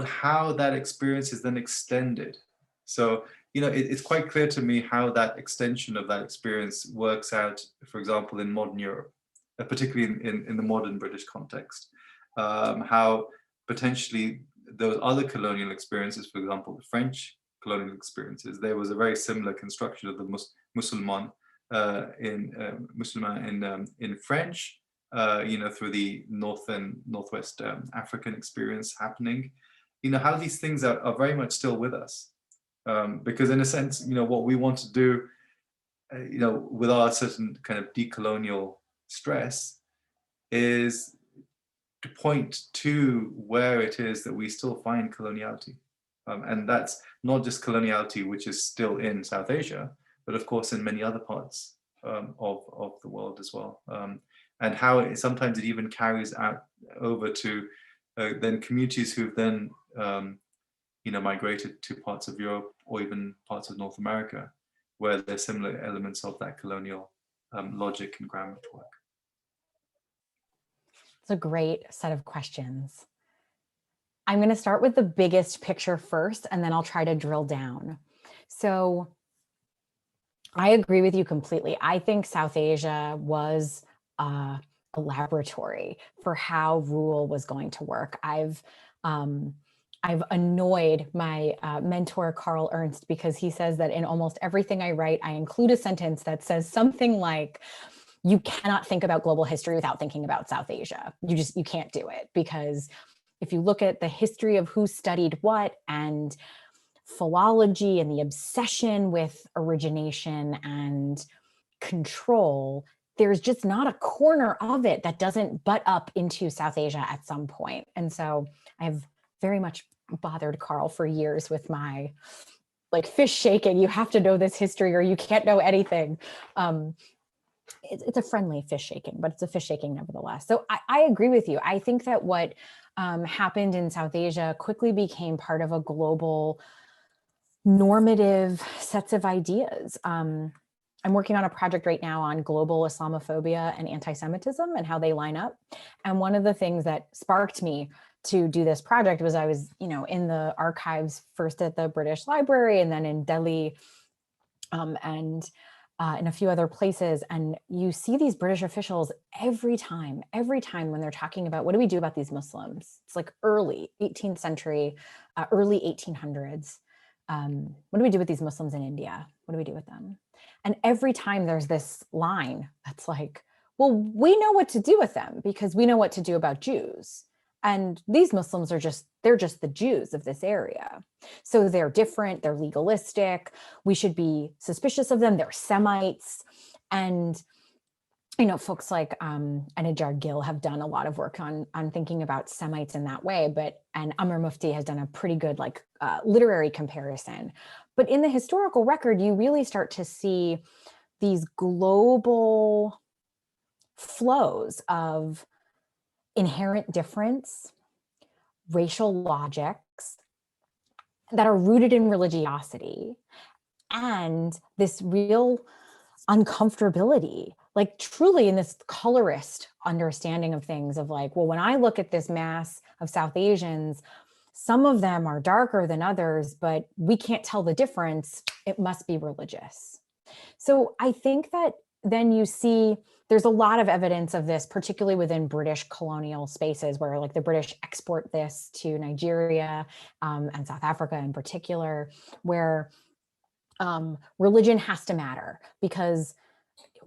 how that experience is then extended. So, it's quite clear to me how that extension of that experience works out, for example, in modern Europe, particularly in the modern British context. How potentially those other colonial experiences, for example, the French colonial experiences, there was a very similar construction of the Musulman in French, through the North and Northwest African experience happening. How these things are very much still with us, because in a sense, what we want to do, with our certain kind of decolonial stress, is to point to where it is that we still find coloniality. And that's not just coloniality, which is still in South Asia, but of course in many other parts of the world as well. And how sometimes it even carries out over to then communities who've then migrated to parts of Europe or even parts of North America, where there's similar elements of that colonial logic and grammar at work. It's a great set of questions. I'm going to start with the biggest picture first, and then I'll try to drill down. So I agree with you completely. I think South Asia was a laboratory for how rule was going to work. I've annoyed my mentor, Carl Ernst, because he says that in almost everything I write, I include a sentence that says something like, you cannot think about global history without thinking about South Asia. You can't do it, because if you look at the history of who studied what and philology and the obsession with origination and control, there's just not a corner of it that doesn't butt up into South Asia at some point. And so I've very much bothered Carl for years with my fish shaking. You have to know this history or you can't know anything. It's a friendly fish shaking, but it's a fish shaking nevertheless. So I agree with you. I think that what happened in South Asia quickly became part of a global normative sets of ideas. I'm working on a project right now on global Islamophobia and anti-Semitism and how they line up. And one of the things that sparked me to do this project was I was, in the archives, first at the British Library and then in Delhi, and in a few other places. And you see these British officials every time when they're talking about, what do we do about these Muslims? It's like early 18th century, early 1800s. What do we do with these Muslims in India? What do we do with them? And every time there's this line that's like, well, we know what to do with them because we know what to do about Jews. And these Muslims they're just the Jews of this area. So they're different, they're legalistic, we should be suspicious of them, they're Semites. And, folks like Anajar Gill have done a lot of work on thinking about Semites in that way, and Amr Mufti has done a pretty good literary comparison. But in the historical record, you really start to see these global flows of inherent difference, racial logics that are rooted in religiosity, and this real uncomfortability, truly in this colorist understanding of things of well, when I look at this mass of South Asians, some of them are darker than others, but we can't tell the difference. It must be religious. So I think that then you see there's a lot of evidence of this, particularly within British colonial spaces, where like the British export this to Nigeria and South Africa in particular, where religion has to matter because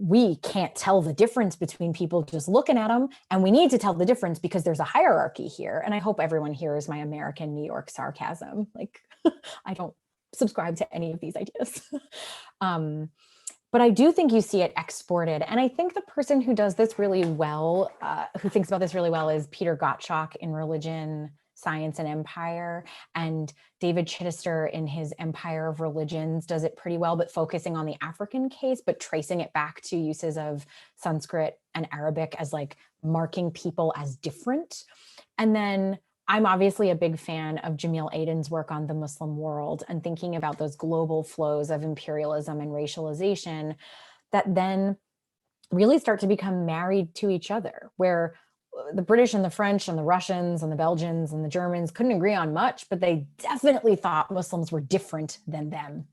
we can't tell the difference between people just looking at them, and we need to tell the difference because there's a hierarchy here. And I hope everyone hears my American New York sarcasm. Like, I don't subscribe to any of these ideas. But I do think you see it exported. And I think the person who does this really well, who thinks about this really well, is Peter Gottschalk in Religion, Science, and Empire. And David Chittister in his Empire of Religions does it pretty well, but focusing on the African case, but tracing it back to uses of Sanskrit and Arabic as like marking people as different. And then I'm obviously a big fan of Jamil Aden's work on the Muslim world and thinking about those global flows of imperialism and racialization that then really start to become married to each other, where the British and the French and the Russians and the Belgians and the Germans couldn't agree on much, but they definitely thought Muslims were different than them.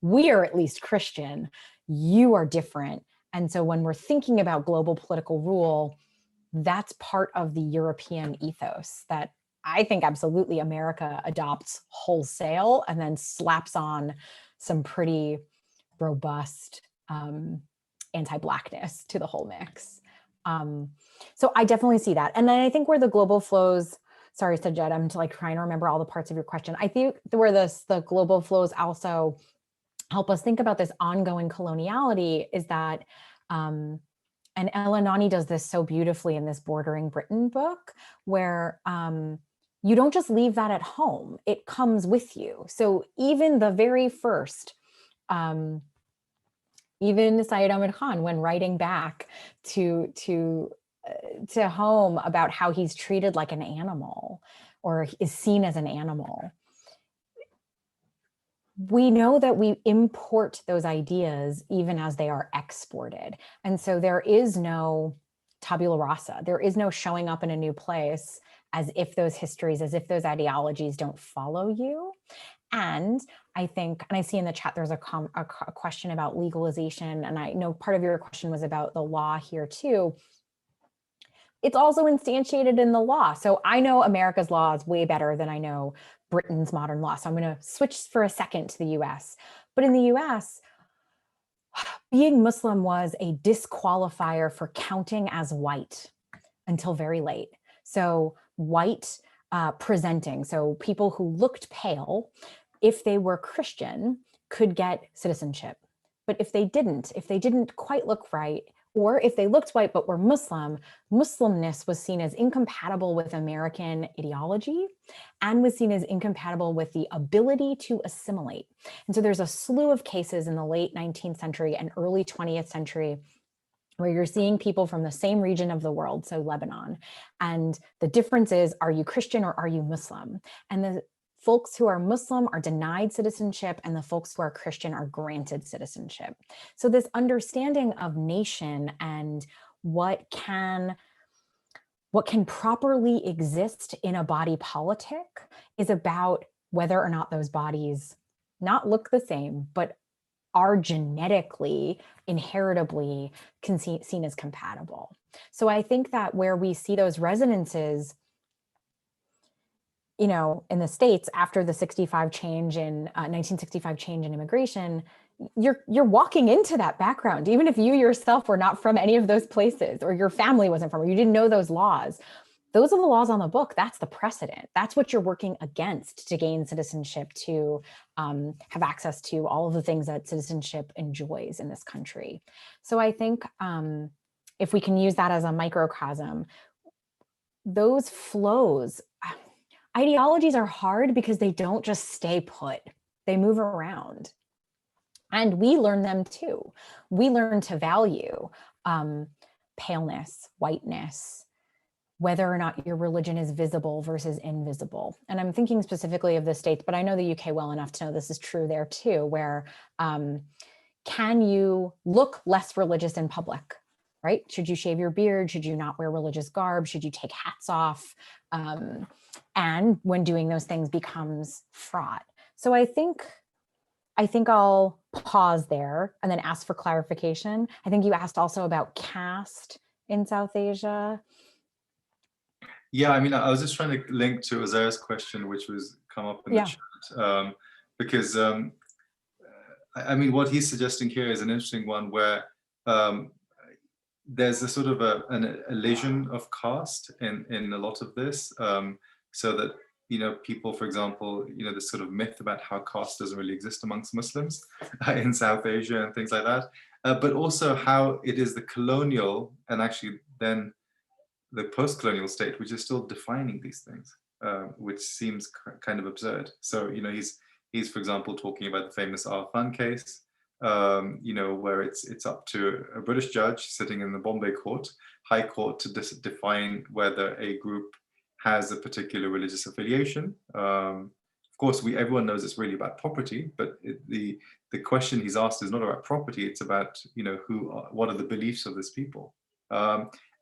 We are at least Christian, you are different. And so when we're thinking about global political rule, that's part of the European ethos that I think absolutely America adopts wholesale and then slaps on some pretty robust anti-Blackness to the whole mix. So I definitely see that. And then I think where the global flows, sorry, Sajjad, I'm like trying to remember all the parts of your question. I think where the global flows also help us think about this ongoing coloniality is that, and Ella Nani does this so beautifully in this Bordering Britain book, where you don't just leave that at home, it comes with you. So even the very first, even Syed Ahmed Khan, when writing back to home about how he's treated like an animal or is seen as an animal, we know that we import those ideas even as they are exported. And so there is no tabula rasa, there is no showing up in a new place as if those histories, as if those ideologies don't follow you. And I think, and I see in the chat, there's a question about legalization. And I know part of your question was about the law here too. It's also instantiated in the law. So I know America's law is way better than I know Britain's modern law. So I'm going to switch for a second to the US. But in the US, being Muslim was a disqualifier for counting as white until very late. So white presenting, so people who looked pale, if they were Christian, could get citizenship. But if they didn't quite look right, or if they looked white but were Muslim, Muslimness was seen as incompatible with American ideology and was seen as incompatible with the ability to assimilate. And so there's a slew of cases in the late 19th century and early 20th century where you're seeing people from the same region of the world, so Lebanon, and the difference is, are you Christian or are you Muslim? And the folks who are Muslim are denied citizenship and the folks who are Christian are granted citizenship. So this understanding of nation and what can properly exist in a body politic is about whether or not those bodies not look the same, but are genetically, inheritably seen as compatible. So I think that where we see those resonances, you know, in the States after the 1965 change in immigration, you're walking into that background, even if you yourself were not from any of those places or your family wasn't from, or you didn't know those laws. Those are the laws on the book. That's the precedent. That's what you're working against to gain citizenship, to have access to all of the things that citizenship enjoys in this country. So I think if we can use that as a microcosm, those flows, ideologies are hard because they don't just stay put. They move around. And we learn them too. We learn to value paleness, whiteness, whether or not your religion is visible versus invisible. And I'm thinking specifically of the States, but I know the UK well enough to know this is true there too, where can you look less religious in public, right? Should you shave your beard? Should you not wear religious garb? Should you take hats off? And when doing those things becomes fraught. So I think I think I'll pause there and then ask for clarification. I think you asked also about caste in South Asia. Yeah, I mean, I was just trying to link to Azara's question, which was come up in the chat, because I mean, what he's suggesting here is an interesting one where there's a sort of an elision of caste in a lot of this, so that, you know, people, for example, you know, this sort of myth about how caste doesn't really exist amongst Muslims in South Asia and things like that, but also how it is the colonial and actually then the post-colonial state which is still defining these things, which seems kind of absurd. So, you know, he's for example talking about the famous Arfan case, you know, where it's up to a British judge sitting in the Bombay court, High Court, to define whether a group has a particular religious affiliation. Of course, everyone knows it's really about property, but the question he's asked is not about property; it's about, you know, what are the beliefs of this people.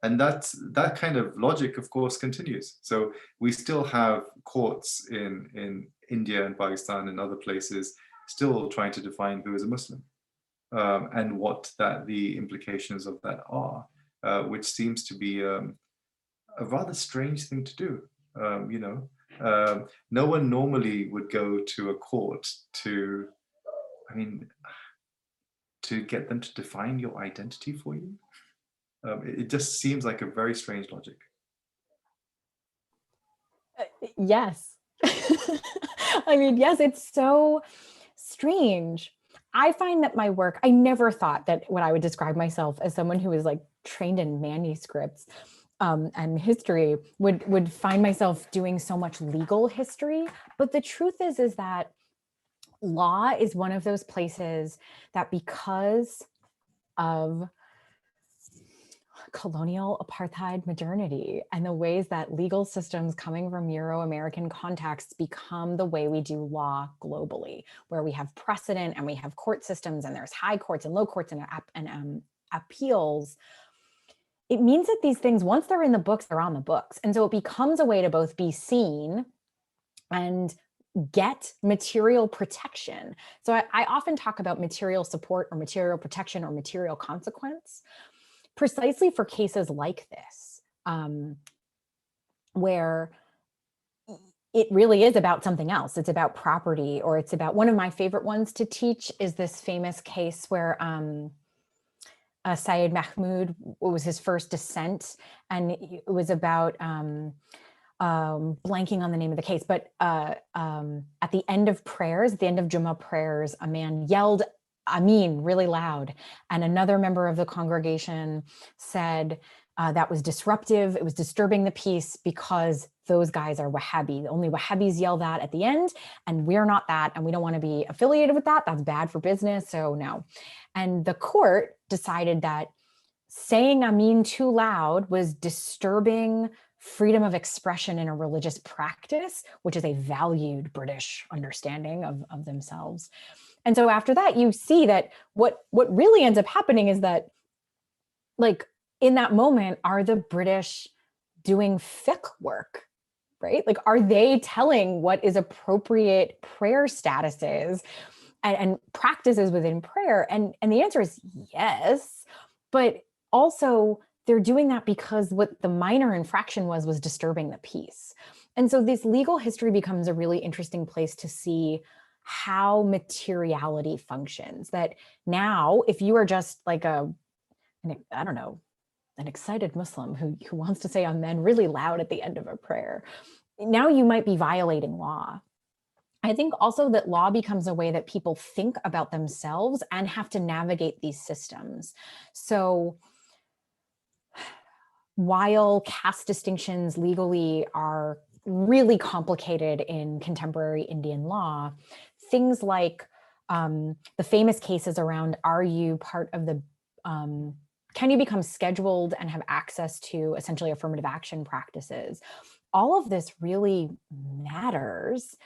And that kind of logic, of course, continues. So we still have courts in India and Pakistan and other places still trying to define who is a Muslim, and what the implications of that are, which seems to be a rather strange thing to do. You know, no one normally would go to a court to, I mean, to get them to define your identity for you. It just seems like a very strange logic. Yes. I mean, yes, it's so strange. I find that my work, I never thought that what I would describe myself as someone who is like trained in manuscripts and history would find myself doing so much legal history. But the truth is that law is one of those places that, because of colonial apartheid modernity and the ways that legal systems coming from Euro-American contexts become the way we do law globally, where we have precedent and we have court systems and there's high courts and low courts and appeals. It means that these things, once they're in the books, they're on the books. And so it becomes a way to both be seen and get material protection. So I often talk about material support or material protection or material consequence, precisely for cases like this, where it really is about something else. It's about property, or it's about, one of my favorite ones to teach is this famous case where Syed Mahmoud, was his first dissent, and it was about, blanking on the name of the case, but at the end of prayers, at the end of Jummah prayers, a man yelled Amin really loud, and another member of the congregation said that was disruptive, it was disturbing the peace because those guys are Wahhabi. Only Wahhabis yell that at the end, and we're not that, and we don't want to be affiliated with that. That's bad for business, so no. And the court decided that saying Amin too loud was disturbing freedom of expression in a religious practice, which is a valued British understanding of themselves. And so after that, you see that what really ends up happening is that, like, in that moment, are the British doing fiqh work, right? Like, are they telling what is appropriate prayer statuses and practices within prayer? And the answer is yes, but also they're doing that because what the minor infraction was disturbing the peace. And so this legal history becomes a really interesting place to see how materiality functions. That now, if you are just like an excited Muslim who wants to say amen really loud at the end of a prayer, now you might be violating law. I think also that law becomes a way that people think about themselves and have to navigate these systems. So while caste distinctions legally are really complicated in contemporary Indian law, things like the famous cases around, are you part of the, can you become scheduled and have access to essentially affirmative action practices? All of this really matters.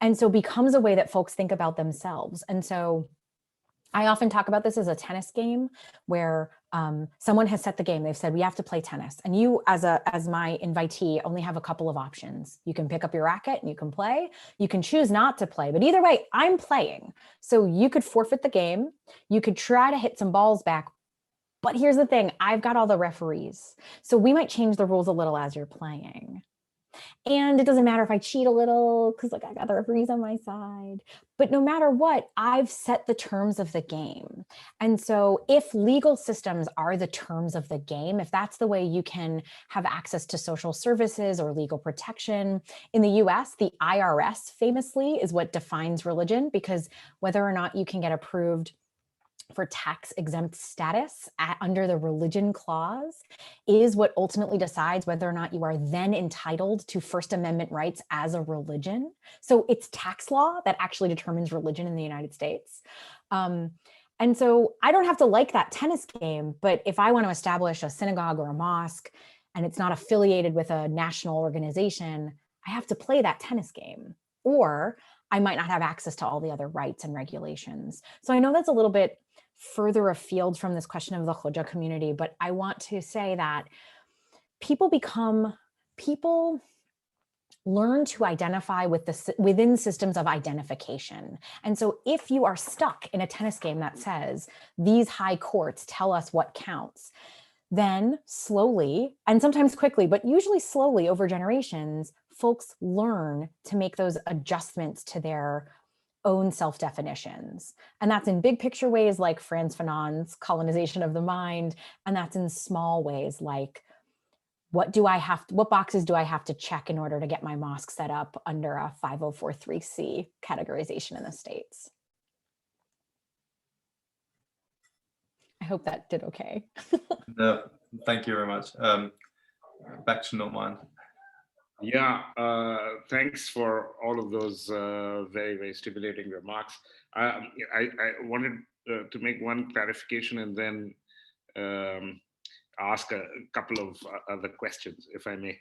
And so becomes a way that folks think about themselves. And so I often talk about this as a tennis game where Someone has set the game. They've said, we have to play tennis. And you, as my invitee, only have a couple of options. You can pick up your racket and you can play. You can choose not to play. But either way, I'm playing. So you could forfeit the game. You could try to hit some balls back. But here's the thing. I've got all the referees. So we might change the rules a little as you're playing. And it doesn't matter if I cheat a little because like I got the referees on my side. But no matter what, I've set the terms of the game. And so if legal systems are the terms of the game, if that's the way you can have access to social services or legal protection, in the US, the IRS famously is what defines religion, because whether or not you can get approved for tax exempt status under the religion clause is what ultimately decides whether or not you are then entitled to First Amendment rights as a religion. So it's tax law that actually determines religion in the United States. And so I don't have to like that tennis game, but if I want to establish a synagogue or a mosque and it's not affiliated with a national organization, I have to play that tennis game, or I might not have access to all the other rights and regulations. So I know that's a little bit further afield from this question of the Khoja community, but I want to say that people learn to identify within systems of identification. And so if you are stuck in a tennis game that says these high courts tell us what counts, then slowly, and sometimes quickly, but usually slowly over generations, folks learn to make those adjustments to their own self-definitions. And that's in big picture ways like Frantz Fanon's colonization of the mind. And that's in small ways like, what boxes do I have to check in order to get my mosque set up under a 5043C categorization in the States? I hope that did okay. No, thank you very much. Back to Nauman. Yeah, thanks for all of those very, very stimulating remarks. I wanted to make one clarification and then ask a couple of other questions, if I may.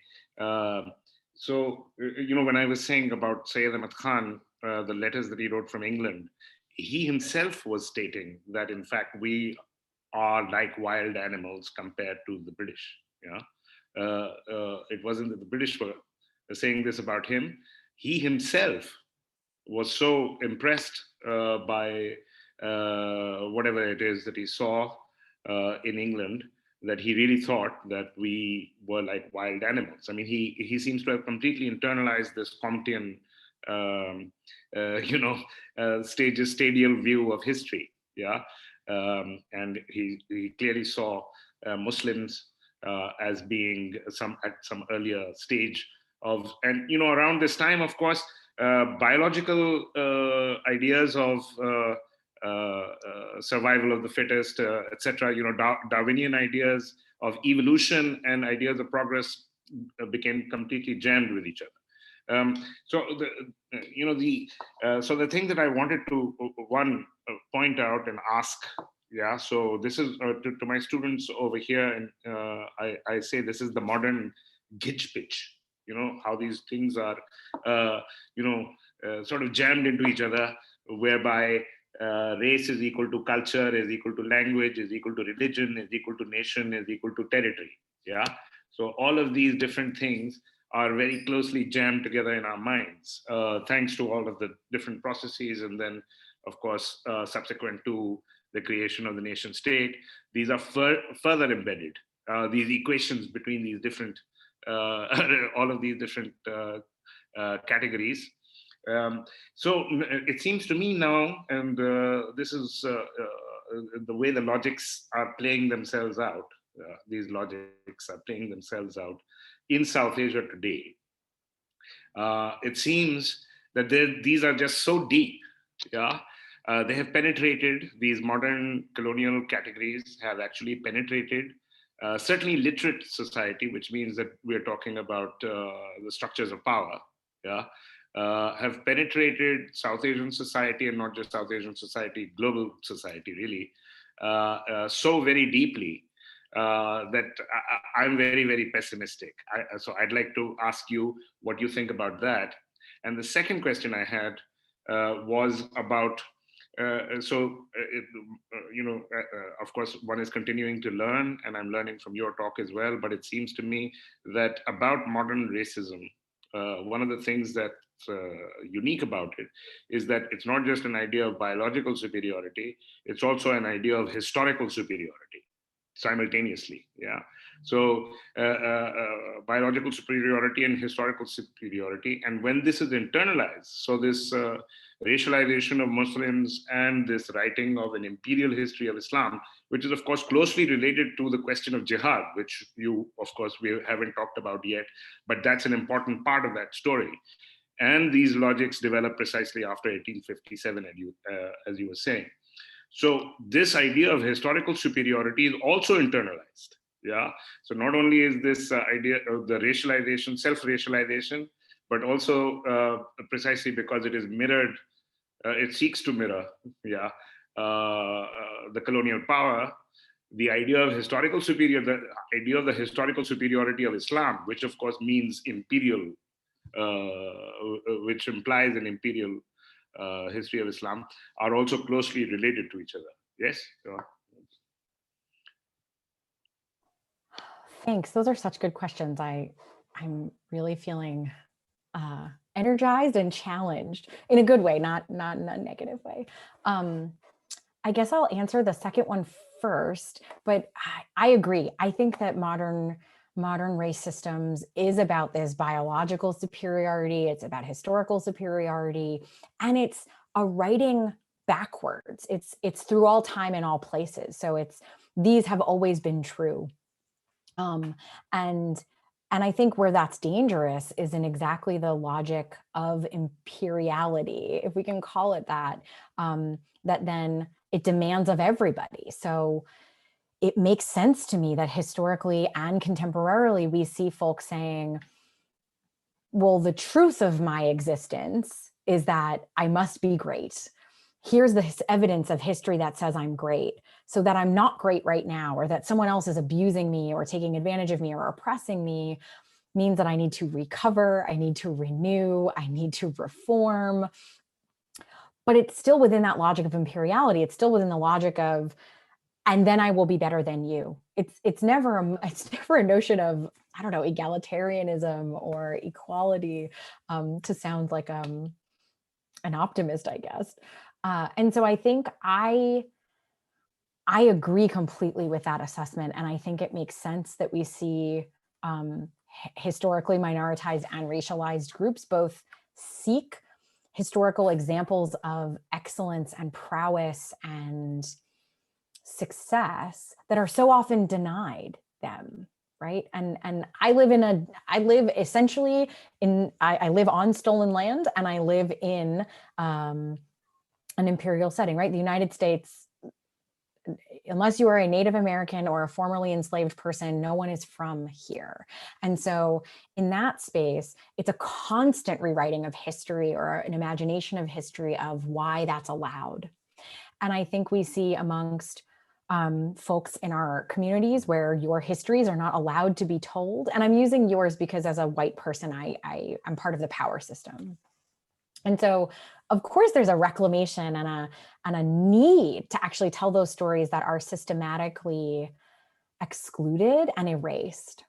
So, when I was saying about Sayyid Ahmad Khan, the letters that he wrote from England, he himself was stating that, in fact, we are like wild animals compared to the British. It wasn't that the British were saying this about him. He himself was so impressed by whatever it is that he saw in England that he really thought that we were like wild animals. I mean, he seems to have completely internalized this Comtean, stadial view of history. Yeah, and he clearly saw Muslims as being at some earlier stage of, and around this time, of course, biological ideas of survival of the fittest, etc. Darwinian ideas of evolution and ideas of progress became completely jammed with each other. So the thing that I wanted to point out and ask. Yeah, so this is to my students over here, and I say this is the modern gitch pitch. How these things are, sort of jammed into each other, whereby race is equal to culture, is equal to language, is equal to religion, is equal to nation, is equal to territory. Yeah, so all of these different things are very closely jammed together in our minds, thanks to all of the different processes, and then, of course, subsequent to the creation of the nation state, these are further embedded. These equations between these different, all of these different categories. So it seems to me now, and this is the way the logics are playing themselves out. These logics are playing themselves out in South Asia today. It seems that these are just so deep. Yeah. They have penetrated, these modern colonial categories have actually penetrated certainly literate society, which means that we're talking about the structures of power, yeah, have penetrated South Asian society, and not just South Asian society, global society really, so very deeply that I'm very, very pessimistic. So I'd like to ask you what you think about that. And the second question I had was about Of course, one is continuing to learn, and I'm learning from your talk as well. But it seems to me that about modern racism, one of the things that's unique about it is that it's not just an idea of biological superiority, it's also an idea of historical superiority simultaneously. Yeah. So biological superiority and historical superiority. And when this is internalized, so this racialization of Muslims and this writing of an imperial history of Islam, which is of course closely related to the question of jihad, which we haven't talked about yet, but that's an important part of that story. And these logics develop precisely after 1857, as you were saying. So this idea of historical superiority is also internalized. Yeah. So not only is this idea of the racialization, self-racialization, but also precisely because it is mirrored, it seeks to mirror, yeah, the colonial power. The idea of the idea of the historical superiority of Islam, which of course means imperial, which implies an imperial history of Islam, are also closely related to each other. Yes? Thanks. Those are such good questions. I'm really feeling energized and challenged in a good way, not in a negative way. I guess I'll answer the second one first, but I agree. I think that modern race systems is about this biological superiority. It's about historical superiority, and it's a writing backwards. It's through all time and all places. So these have always been true. And I think where that's dangerous is in exactly the logic of imperiality, if we can call it that, that then it demands of everybody. So it makes sense to me that historically and contemporarily, we see folks saying, well, the truth of my existence is that I must be great. Here's the evidence of history that says I'm great. So that I'm not great right now, or that someone else is abusing me or taking advantage of me or oppressing me, means that I need to recover, I need to renew, I need to reform. But it's still within that logic of imperiality. It's still within the logic of, and then I will be better than you. It's never a notion of, I don't know, egalitarianism or equality, to sound like an optimist, I guess. And so I think I agree completely with that assessment. And I think it makes sense that we see historically minoritized and racialized groups both seek historical examples of excellence and prowess and success that are so often denied them, right? And I live essentially in, I live on stolen land, and I live in an imperial setting, right? The United States, unless you are a Native American or a formerly enslaved person, no one is from here. And so in that space, it's a constant rewriting of history, or an imagination of history of why that's allowed. And I think we see amongst folks in our communities where your histories are not allowed to be told. And I'm using yours because as a white person, I'm part of the power system. And so, of course, there's a reclamation and a need to actually tell those stories that are systematically excluded and erased.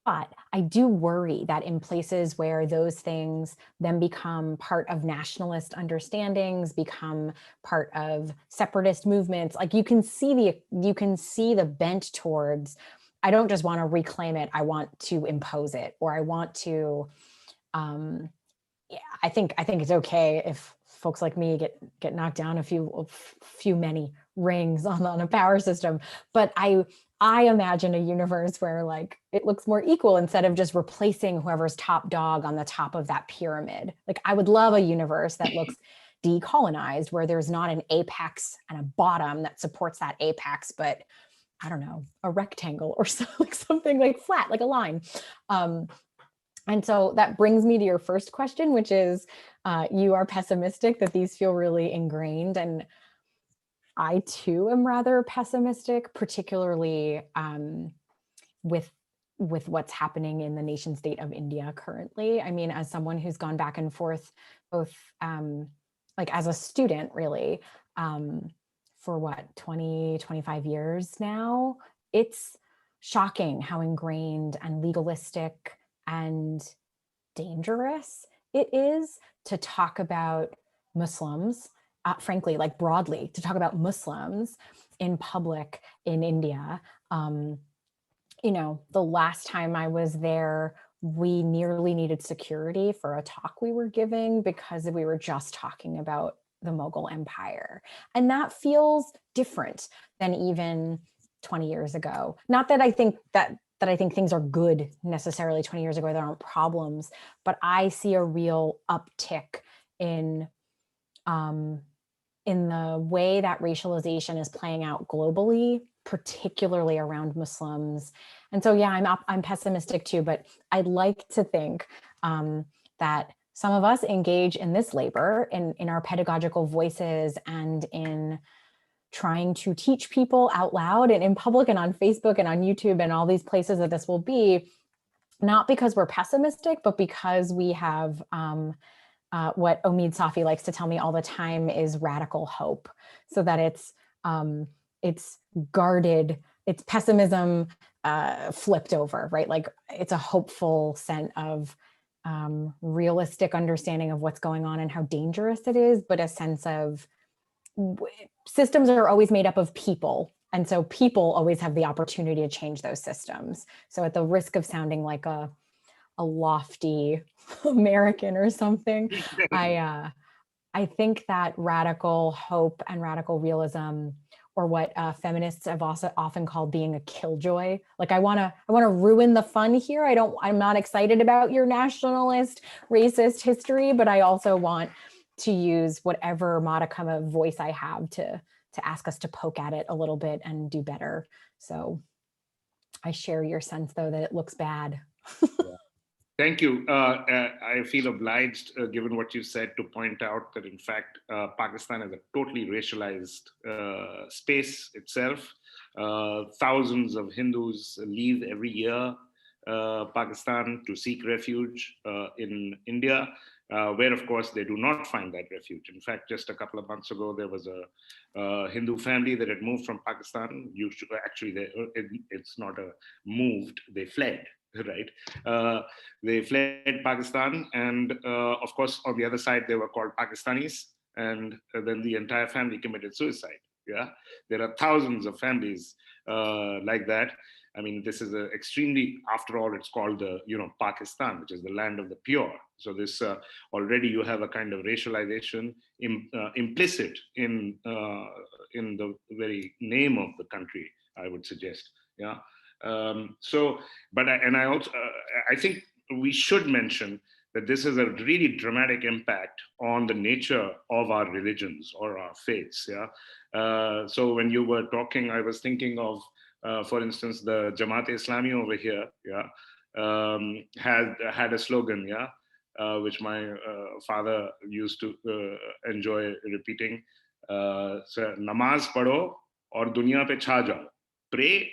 But I do worry that in places where those things then become part of nationalist understandings, become part of separatist movements, like you can see the bent towards, I don't just want to reclaim it, I want to impose it, or I want to, yeah, I think it's okay if folks like me get knocked down a few many rings on a power system, but I imagine a universe where like it looks more equal instead of just replacing whoever's top dog on the top of that pyramid. Like I would love a universe that looks decolonized, where there's not an apex and a bottom that supports that apex, but I don't know, a rectangle or something like flat, like a line. And so that brings me to your first question, which is you are pessimistic that these feel really ingrained. And I too am rather pessimistic, particularly with what's happening in the nation state of India currently. I mean, as someone who's gone back and forth both like as a student really, for what, 20, 25 years now, it's shocking how ingrained and legalistic and dangerous it is to talk about Muslims, frankly, like broadly, to talk about Muslims in public in India. You know, the last time I was there, we nearly needed security for a talk we were giving because we were just talking about the Mughal Empire. And that feels different than even 20 years ago. Not that I think that I think things are good necessarily 20 years ago, there aren't problems, but I see a real uptick in the way that racialization is playing out globally, particularly around Muslims. And so, yeah, I'm pessimistic too, but I'd like to think that some of us engage in this labor in our pedagogical voices and in trying to teach people out loud and in public and on Facebook and on YouTube and all these places that this will be, not because we're pessimistic, but because we have what Omid Safi likes to tell me all the time is radical hope, so that it's guarded, it's pessimism flipped over, right? Like it's a hopeful sense of realistic understanding of what's going on and how dangerous it is, but a sense of systems are always made up of people. And so people always have the opportunity to change those systems. So at the risk of sounding like a lofty American or something, I think that radical hope and radical realism, or what feminists have also often called being a killjoy. Like I want to ruin the fun here. I'm not excited about your nationalist, racist history, but I also want to use whatever modicum of voice I have to ask us to poke at it a little bit and do better. So I share your sense though that it looks bad. Thank you. I feel obliged, given what you said, to point out that in fact, Pakistan is a totally racialized space itself. Thousands of Hindus leave every year Pakistan to seek refuge in India, where of course they do not find that refuge. In fact, just a couple of months ago, there was a Hindu family that had moved from Pakistan. It's not a moved, they fled. Right, they fled Pakistan, and of course, on the other side, they were called Pakistanis, and then the entire family committed suicide. Yeah, there are thousands of families like that. I mean, this is extremely, after all, it's called the Pakistan, which is the land of the pure. So this already you have a kind of racialization implicit in the very name of the country, I would suggest. Yeah. I think we should mention that this is a really dramatic impact on the nature of our religions or our faiths. Yeah. So when you were talking, I was thinking of, for instance, the Jamaat-e-Islami over here. Yeah. Had a slogan. Yeah. Which my father used to enjoy repeating. So, namaz padho aur duniya pe chha jao. Pray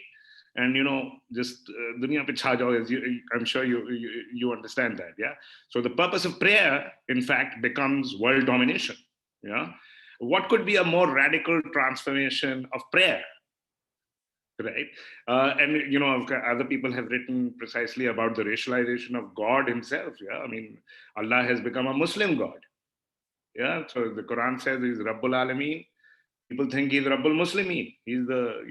and just dunya pe chha jao, I'm sure you understand that. Yeah. So the purpose of prayer, in fact, becomes world domination. Yeah. What could be a more radical transformation of prayer? Right. And other people have written precisely about the racialization of God himself. Yeah. I mean, Allah has become a Muslim God. Yeah. So the Quran says he's Rabbul Alameen. People think he's Rabbul Muslimin. He's the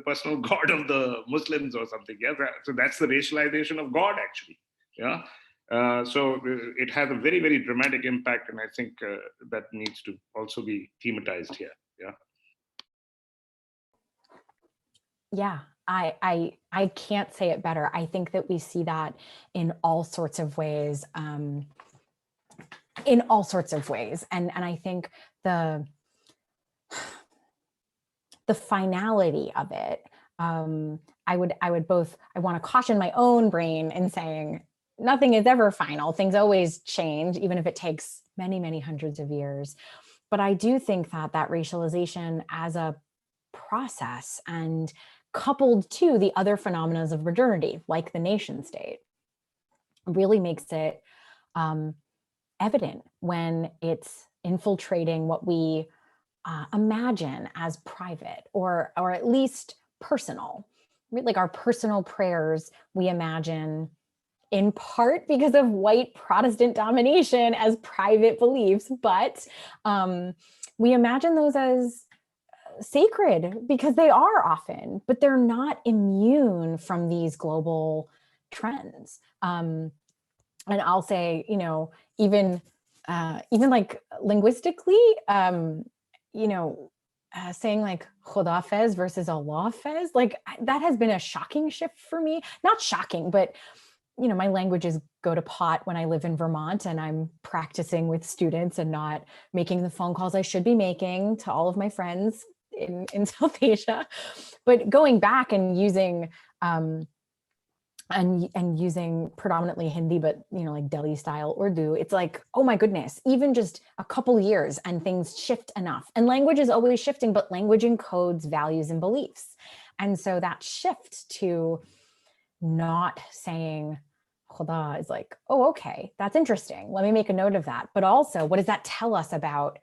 personal God of the Muslims or something. Yeah. So that's the racialization of God, actually. Yeah. So it has a very, very dramatic impact, and I think that needs to also be thematized here. Yeah. Yeah, I can't say it better. I think that we see that in all sorts of ways, and I think the finality of it. I want to caution my own brain in saying nothing is ever final. Things always change, even if it takes many, many hundreds of years. But I do think that racialization as a process, and coupled to the other phenomena of modernity, like the nation state, really makes it evident when it's infiltrating what we imagine as private or at least personal. Like our personal prayers, we imagine in part because of white Protestant domination as private beliefs, but we imagine those as sacred because they are often, but they're not immune from these global trends. And I'll say, you know, even like linguistically, you know, saying like Khuda Fez versus Allah Fez, like that has been a shocking shift for me. Not shocking, but you know, my languages go to pot when I live in Vermont and I'm practicing with students and not making the phone calls I should be making to all of my friends in South Asia. But going back and using and using predominantly Hindi, but you know, like Delhi style Urdu, it's like, oh my goodness, even just a couple years and things shift enough. And language is always shifting, but language encodes values and beliefs. And so that shift to not saying Khuda is like, oh, okay, that's interesting. Let me make a note of that. But also, what does that tell us about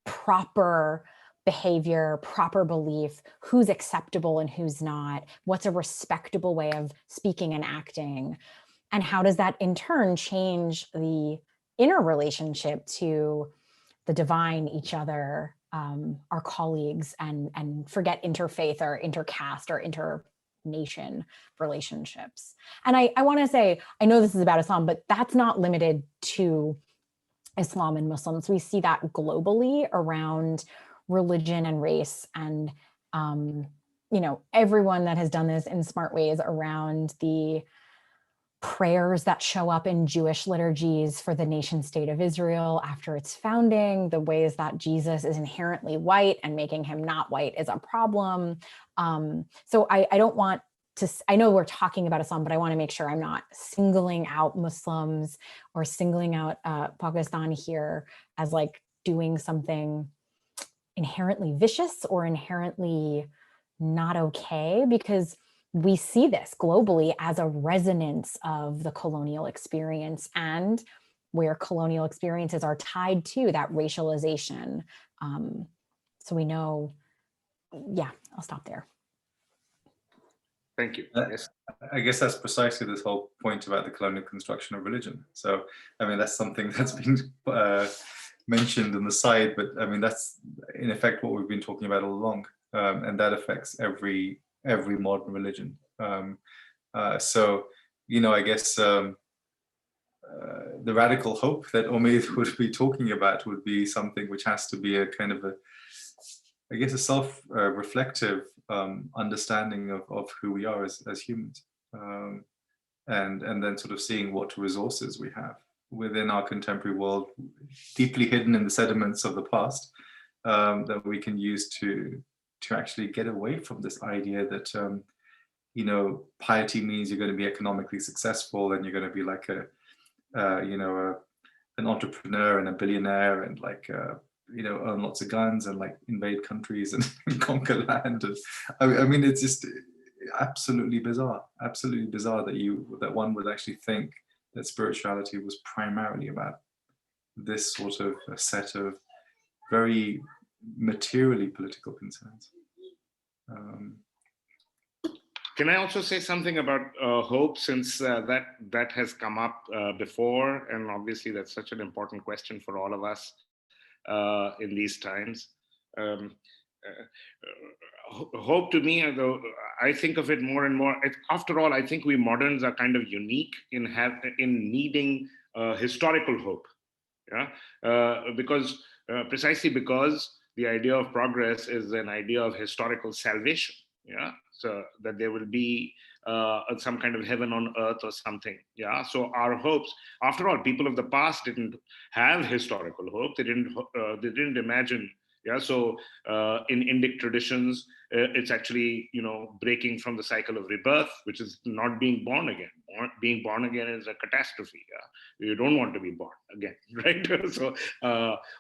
proper behavior, proper belief, who's acceptable and who's not, what's a respectable way of speaking and acting, and how does that in turn change the inner relationship to the divine, each other, our colleagues, and forget interfaith or intercaste or inter-nation relationships. And I want to say, I know this is about Islam, but that's not limited to Islam and Muslims. We see that globally around religion and race, and you know, everyone that has done this in smart ways around the prayers that show up in Jewish liturgies for the nation state of Israel after its founding, the ways that Jesus is inherently white and making him not white is a problem. So I don't want to, I know we're talking about Islam, but I want to make sure I'm not singling out Muslims or singling out Pakistan here as like doing something inherently vicious or inherently not okay, because we see this globally as a resonance of the colonial experience and where colonial experiences are tied to that racialization. So we know, yeah, I'll stop there. Thank you. Yes. I guess that's precisely this whole point about the colonial construction of religion. So, I mean, that's something that's been mentioned on the side, but I mean, that's in effect what we've been talking about all along. And that affects every modern religion. So, you know, I guess the radical hope that Omid would be talking about would be something which has to be a kind of a, I guess, a self-reflective understanding of who we are as humans, and then sort of seeing what resources we have within our contemporary world, deeply hidden in the sediments of the past, that we can use to actually get away from this idea that you know, piety means you're going to be economically successful and you're going to be like an entrepreneur and a billionaire and like you know, own lots of guns and like invade countries and conquer land. And I mean, it's just absolutely bizarre that one would actually think that spirituality was primarily about this sort of a set of very materially political concerns. Can I also say something about hope, since that has come up before, and obviously that's such an important question for all of us in these times. Hope to me, though, I think of it more and more. After all, I think we moderns are kind of unique in needing historical hope, yeah, because precisely because the idea of progress is an idea of historical salvation, yeah, so that there will be some kind of heaven on earth or something, yeah. So our hopes, after all, people of the past didn't have historical hope. They didn't imagine, yeah. So in Indic traditions, it's actually, you know, breaking from the cycle of rebirth, which is not being born again. Being born again is a catastrophe. Yeah? You don't want to be born again, right? So,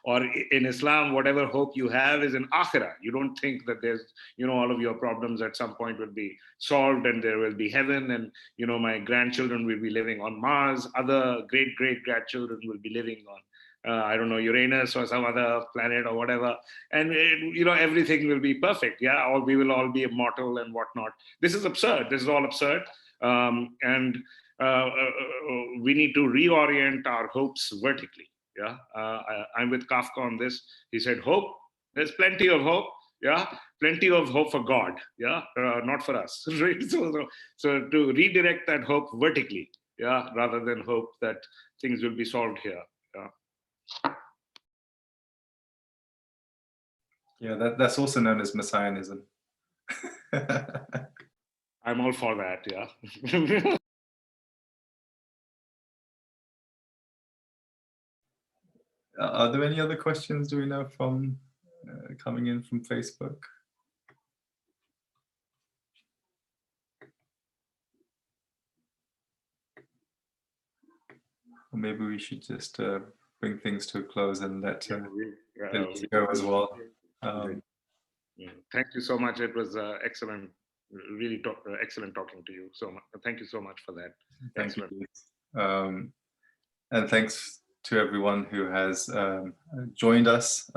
or in Islam, whatever hope you have is in akhirah. You don't think that there's, you know, all of your problems at some point will be solved and there will be heaven, and, you know, my grandchildren will be living on Mars. Other great grandchildren will be living on I don't know, Uranus or some other planet or whatever, and everything will be perfect. Yeah, or we will all be immortal and whatnot. This is absurd. This is all absurd, and we need to reorient our hopes vertically. Yeah, I'm with Kafka on this. He said, hope. There's plenty of hope. Yeah, plenty of hope for God. Yeah, not for us. Right? So to redirect that hope vertically. Yeah, rather than hope that things will be solved here. Yeah. Yeah, that's also known as messianism. I'm all for that, yeah. Are there any other questions, do we know, from coming in from Facebook? Or maybe we should just bring things to a close and let Ilyse go as well. Thank you so much. It was excellent, really excellent talking to you. So much. Thank you so much for that. Thank you. And thanks to everyone who has joined us.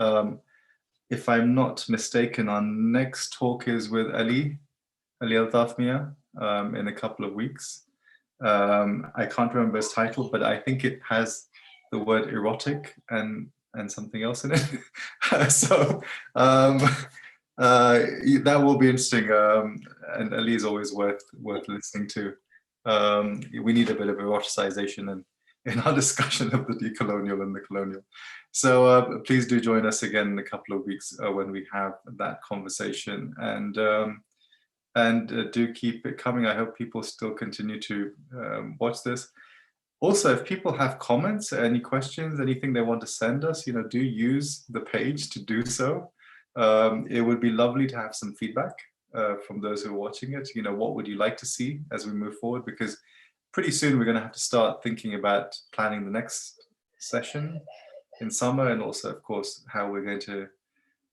If I'm not mistaken, our next talk is with Ali Al-Thafmiya in a couple of weeks. I can't remember his title, but I think it has the word erotic and something else in it. So that will be interesting, and Ali is always worth listening to. We need a bit of eroticization in our discussion of the decolonial and the colonial. So please do join us again in a couple of weeks when we have that conversation, and do keep it coming. I hope people still continue to watch this. Also, if people have comments, any questions, anything they want to send us, do use the page to do so. It would be lovely to have some feedback from those who are watching it. What would you like to see as we move forward? Because pretty soon we're going to have to start thinking about planning the next session in summer, and also, of course, how we're going to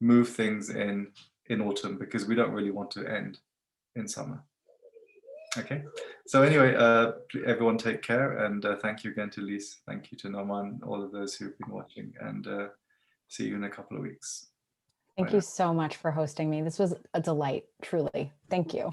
move things in autumn, because we don't really want to end in summer. Okay, so anyway, everyone take care, and thank you again to Ilyse, thank you to Nauman, all of those who've been watching, and see you in a couple of weeks. Thank you so much for hosting me. This was a delight, truly. Thank you.